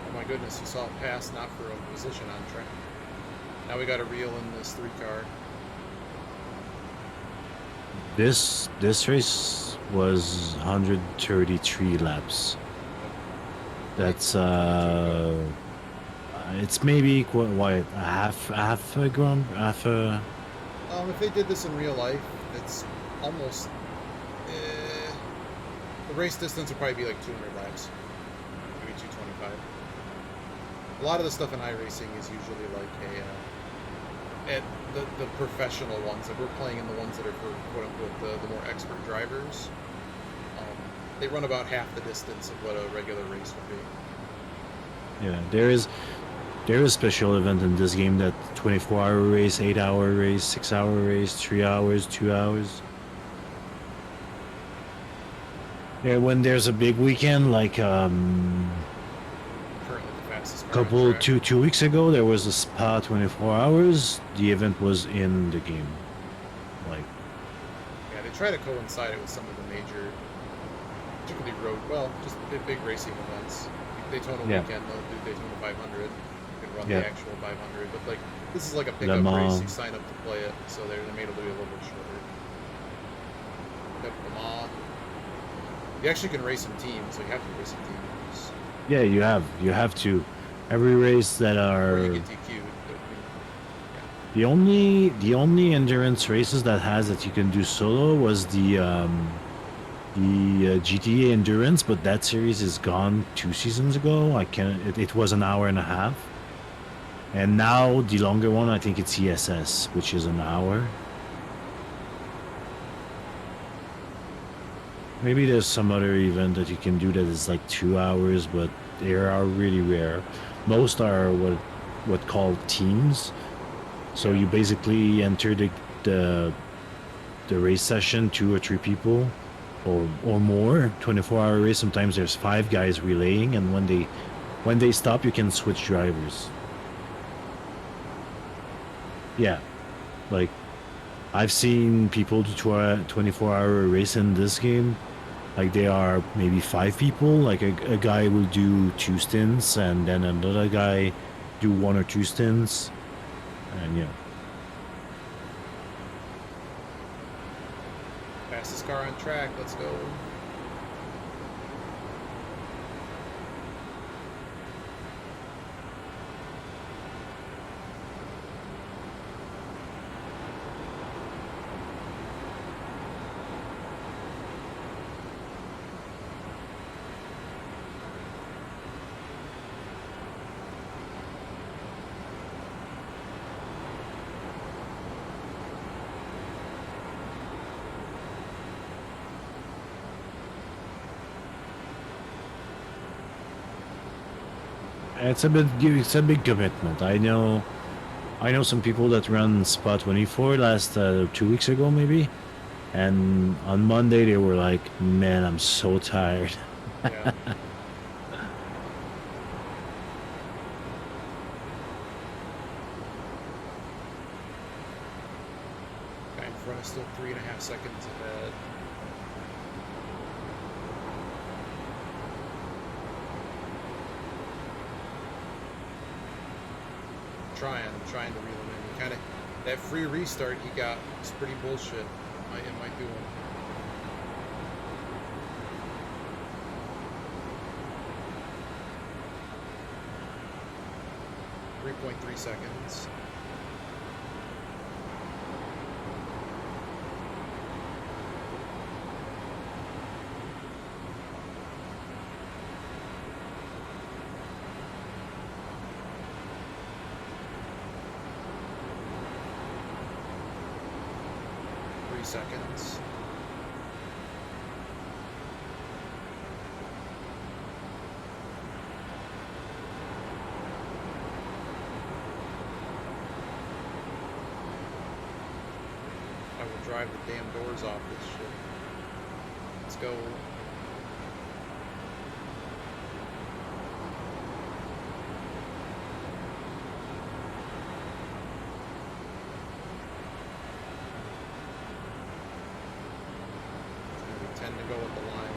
Oh my goodness, you saw it pass not for a position on track. Now we got to reel in this 3-car. This race was 133 laps. That's it's maybe what a half a grand, half a. If they did this in real life, it's almost. The race distance would probably be like 200 laps, maybe 225. A lot of the stuff in iRacing is usually like at the professional ones. Like we're playing in the ones that are for quote unquote the more expert drivers. They run about half the distance of what a regular race would be. Yeah, there is a special event in this game that 24-hour race, 8-hour race, 6-hour race, 3 hours, 2 hours. Yeah, when there's a big weekend, like Currently the fastest car on couple track. 2 weeks ago, there was a Spa 24 hours. The event was in the game. Like, Yeah, they try to coincide it with some of the major, particularly road, just big racing events. Daytona Yeah. weekend, they'll do Daytona 500. You can run Yeah. the actual 500, but like this is like a Le pickup race. Mans. You sign up to play it, so they're made it to be a little bit shorter. Yep, Le Mans. You actually can race in teams, so you have to race in teams. Yeah, you have to. Every race that Or you are get DQ'd. the only endurance races that has that you can do solo was the GTA Endurance, but that series is gone 2 seasons ago. It was an hour and a half, and now the longer one, I think it's ESS, which is an hour. Maybe there's some other event that you can do that is like 2 hours, but they are really rare. Most are what called teams. So Yeah. you basically enter the race session, 2 or 3 people, or more. 24-hour race. Sometimes there's 5 guys relaying, and when they stop, you can switch drivers. Yeah, like I've seen people do 24-hour race in this game. Like they are maybe 5 people. Like a guy will do 2 stints, and then another guy do 1 or 2 stints, and yeah. Fastest car on track. Let's go. it's a big commitment. I know some people that ran Spot 24 last 2 weeks ago maybe, and on Monday they were like, "Man, I'm so tired." Yeah. Guy in front is still 3.5 seconds ahead. I'm trying to reel him in. He kind of, that free restart he got was pretty bullshit. It might do him. .3 seconds. Seconds. I will drive the damn doors off this shit. Let's go. Tend to go with the line.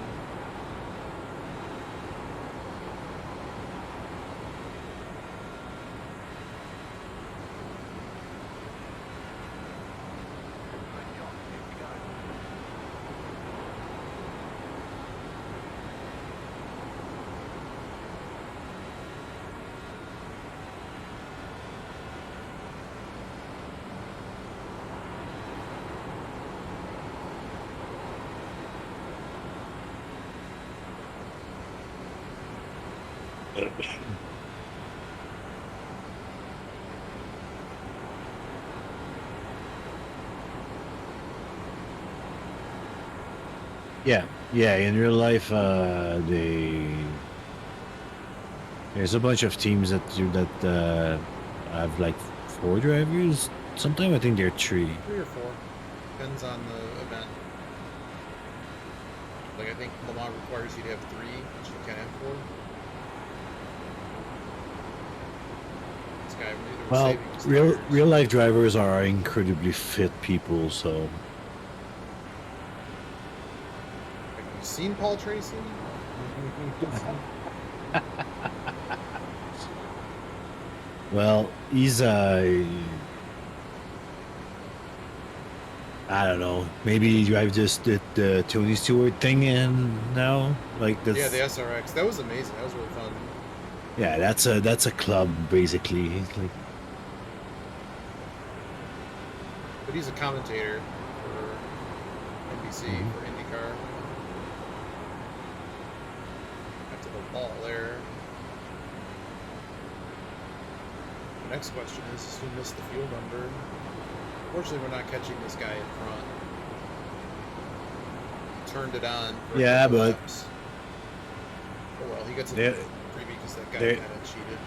Yeah. In real life, there's a bunch of teams that have like 4 drivers. Sometimes I think they're 3. 3 or 4. Depends on the event. Like I think Le Mans requires you to have 3, but you can have 4. This guy really was Well, saving his tires. real life drivers are incredibly fit people, so Have you seen Paul Tracy? well, he's I don't know. Maybe you have just did the Tony Stewart thing in now, like this. Yeah, the SRX. That was amazing. That was really fun. Yeah, that's a club basically. Like, But he's a commentator for NBC for IndyCar. Got to the ball there. The next question is who missed the fuel number? Unfortunately, we're not catching this guy in front. Turned it on. For Yeah, a couple but laps. Oh well, he gets a they're- freebie because that guy they're- kind of cheated.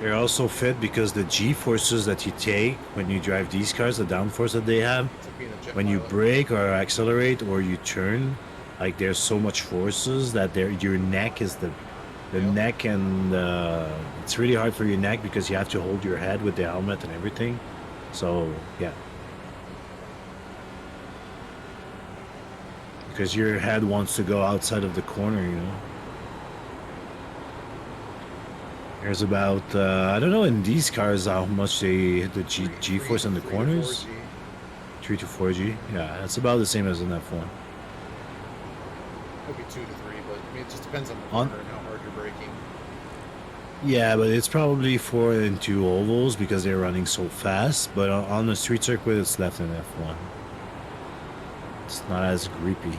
they're also fit because the G forces that you take when you drive these cars, the downforce that they have, It's like being a jet when you pilot. brake or accelerate or you turn, like there's so much forces that your neck is the Yep. neck, and it's really hard for your neck because you have to hold your head with the helmet and everything. So yeah, because your head wants to go outside of the corner, you know. There's about I don't know in these cars how much they hit the G force in the 3 to corners. 4G. 3 to 4G. Yeah, it's about the same as in F1. Could be 2 to 3, but I mean, it just depends on the On- corner and how hard you're braking. Yeah, but it's probably 4 into ovals because they're running so fast. But on the street circuit, it's left in F1. It's not as creepy.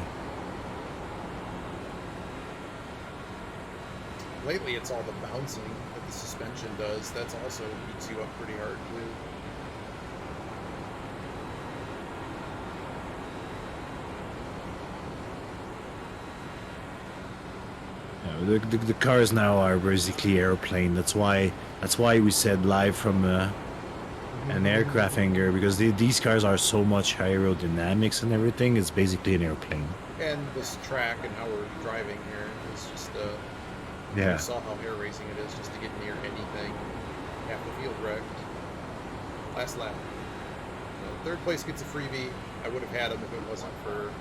Lately, it's all the bouncing that the suspension does. That's also beats you up pretty hard too. Yeah, The cars now are basically airplane. That's why we said live from an aircraft hangar, because these cars are so much aerodynamics and everything. It's basically an airplane. And this track and how we're driving here is just Yeah. you saw how air racing it is just to get near anything. Half the field wrecked. Last lap. So third place gets a freebie. I would have had him if it wasn't for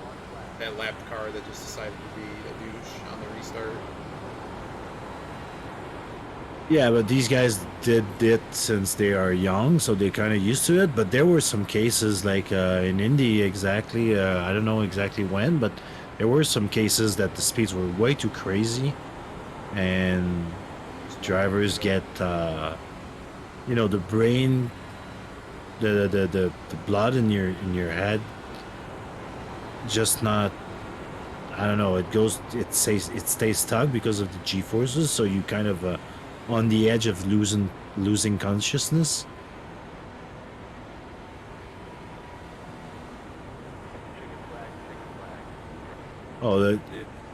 that lapped car that just decided to be a douche on the restart. Yeah, but these guys did it since they are young, so they're kind of used to it. But there were some cases, like in Indy, exactly. I don't know exactly when, but there were some cases that the speeds were way too crazy, and drivers get, the brain, the blood in your head, just not. I don't know. It stays stuck because of the G forces, so you kind of on the edge of losing consciousness. Oh,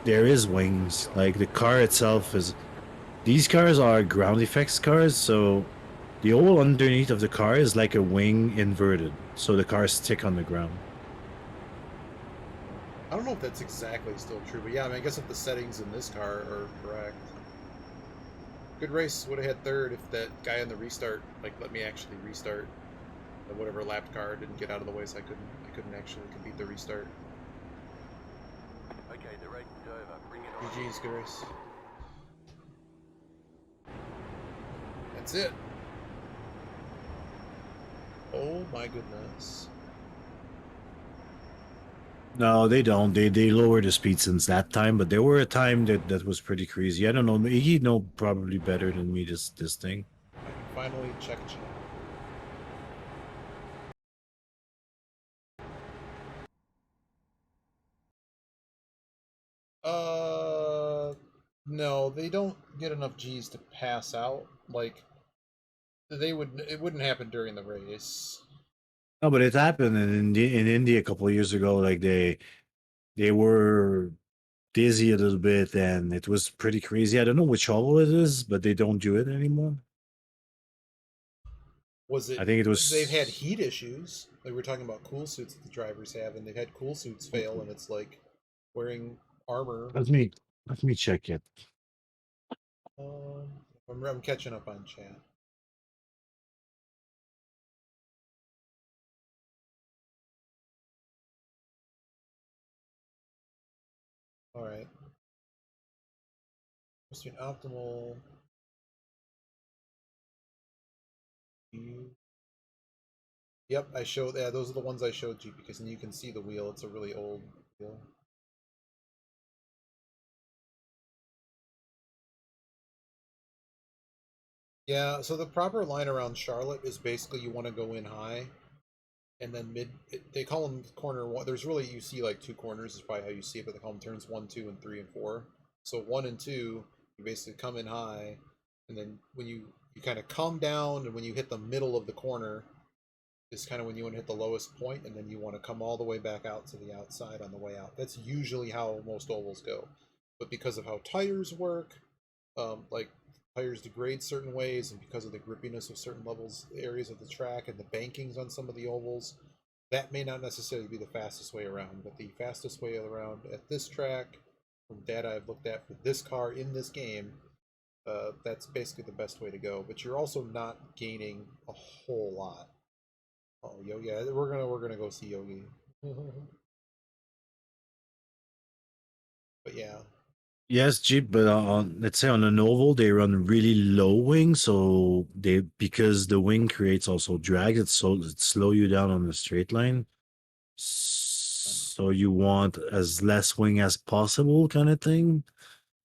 there is wings. Like the car itself is. These cars are ground effects cars, so the hole underneath of the car is like a wing inverted, so the cars stick on the ground. I don't know if that's exactly still true, but yeah, I mean, I guess if the settings in this car are correct. Good race. Would have had third if that guy on the restart, like, let me actually restart. The whatever lapped car didn't get out of the way, so I couldn't actually complete the restart. Okay, the race is over. Bring it on. GG's, good race. That's it. Oh my goodness. No, they don't. They lower the speed since that time, but there were a time that was pretty crazy. I don't know. He know probably better than me this thing. I can finally check chat. No, they don't get enough G's to pass out. Like, it wouldn't happen during the race. No, but it happened in India a couple of years ago. Like they were dizzy a little bit, and it was pretty crazy. I don't know which oval it is, but they don't do it anymore. Was it? I think it They've had was. heat issues. Like we're talking about cool suits that the drivers have, and they've had cool suits fail, and it's like wearing armor. Let me check it. I'm catching up on chat. All right. Must be an optimal view. Yep, I showed. Yeah, those are the ones I showed you because then you can see the wheel. It's a really old wheel. Yeah, so the proper line around Charlotte is basically you want to go in high, and then they call them corner one. There's really, you see like two corners is probably how you see it, but they call them turns 1, 2, and 3 and 4. So 1 and 2, you basically come in high, and then when you kind of come down, and when you hit the middle of the corner is kind of when you want to hit the lowest point, and then you want to come all the way back out to the outside on the way out. That's usually how most ovals go. But because of how tires work, like tires degrade certain ways, and because of the grippiness of certain levels, areas of the track, and the bankings on some of the ovals, that may not necessarily be the fastest way around. But the fastest way around at this track, from data I've looked at for this car in this game, that's basically the best way to go. But you're also not gaining a whole lot. Oh, Yogi, yeah, we're gonna go see Yogi. But yeah, Yes, Jeep, but let's say on an oval they run really low wing, so because the wing creates also drag, it slow you down on the straight line. So you want as less wing as possible, kind of thing,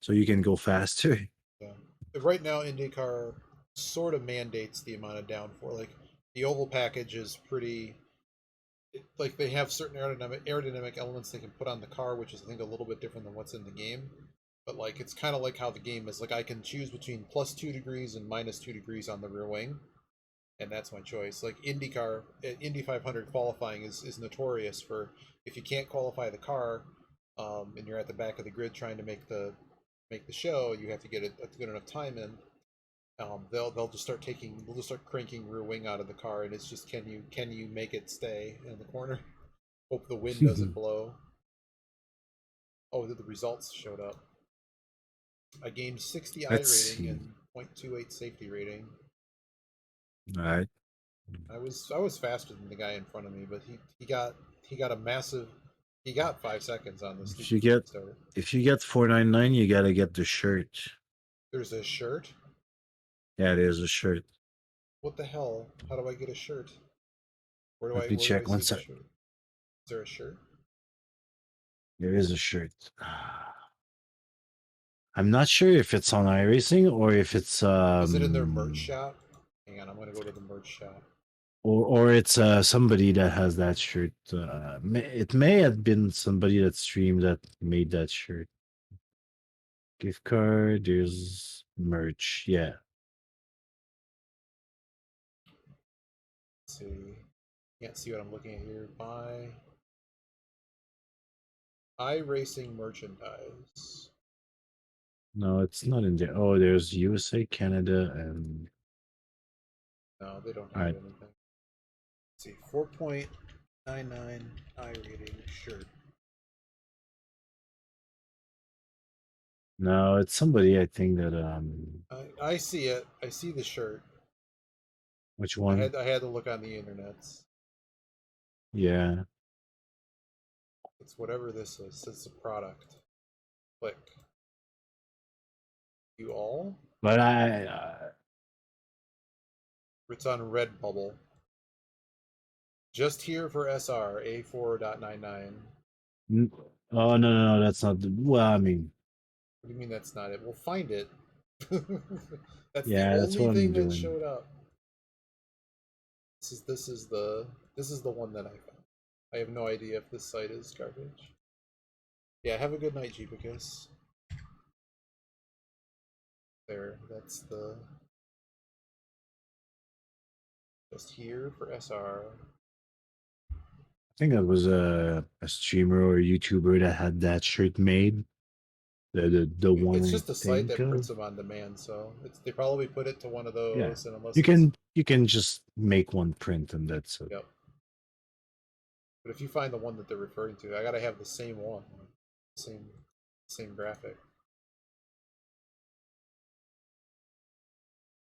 so you can go faster. yeah. But right now, IndyCar sort of mandates the amount of downforce. Like the oval package is pretty. Like they have certain aerodynamic elements they can put on the car, which is I think a little bit different than what's in the game. But like it's kind of like how the game is. Like I can choose between +2 degrees and -2 degrees on the rear wing, and that's my choice. Like IndyCar, Indy 500 qualifying is notorious for if you can't qualify the car, and you're at the back of the grid trying to make the make the show, you have to get a good enough time in. They'll just start cranking rear wing out of the car, and it's just can you make it stay in the corner? Hope the wind doesn't blow. Oh, the results showed up. I gained 60 I Let's rating see. and 0.28 safety rating. All right. I was faster than the guy in front of me, but he got a massive. He got 5 seconds on this. If you get 499, you gotta get the shirt. There's a shirt. Yeah, there's a shirt. What the hell? How do I get a shirt? Where Let me do I check see one the sec. shirt? Is there a shirt? There is a shirt. I'm not sure if it's on iRacing or if it's Is it in their merch shop? Hang on, I'm gonna go to the merch shop. or it's somebody that has that shirt. It may have been somebody that streamed that made that shirt. Gift card. There's merch. Yeah. Let's see. Can't see what I'm looking at here. Buy iRacing merchandise. No, it's not in there. Oh, there's USA, Canada, and No, they don't all have right. anything. Let's see, 4.99 I rating shirt. No, it's somebody I think that I see it. I see the shirt. which I one? had to look on the internet. Yeah. It's whatever this is. It's a product. Click. You all? But It's on Redbubble. Just here for SR A4.99. oh no, that's not well, I mean, What do you mean that's not it? We'll find it. That's the yeah, that's only what I'm thing that doing. showed up. This is the one that I found. I have no idea if this site is garbage. Yeah, have a good night, Jeepicus. There, that's the just here for SR. I think that was a streamer or a YouTuber that had that shirt made. The one It's I just a site think that of. prints them on demand, so they probably put it to one of Yeah. those, and unless You it's can just make one print and that's it. yep. But if you find the one that they're referring to, I gotta have the same one, same graphic.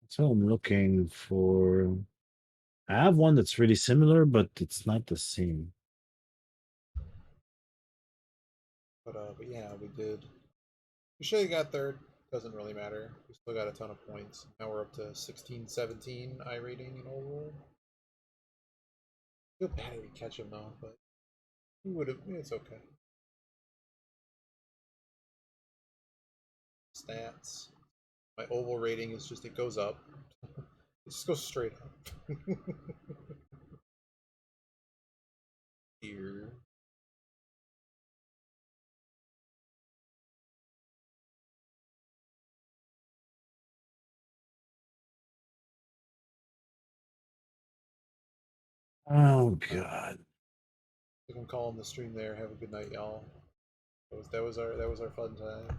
So I'm looking for I have one that's really similar, but it's not the same. But yeah, we did. We should have got third. Doesn't really matter. We still got a ton of points. Now we're up to 16, 17 I rating in overall. Feel bad if we catch him though, but we would have. It's okay. Stats. My oval rating is just it goes up. It just goes straight up. Here. Oh god. We can call in the stream there. Have a good night, y'all. That was our fun time.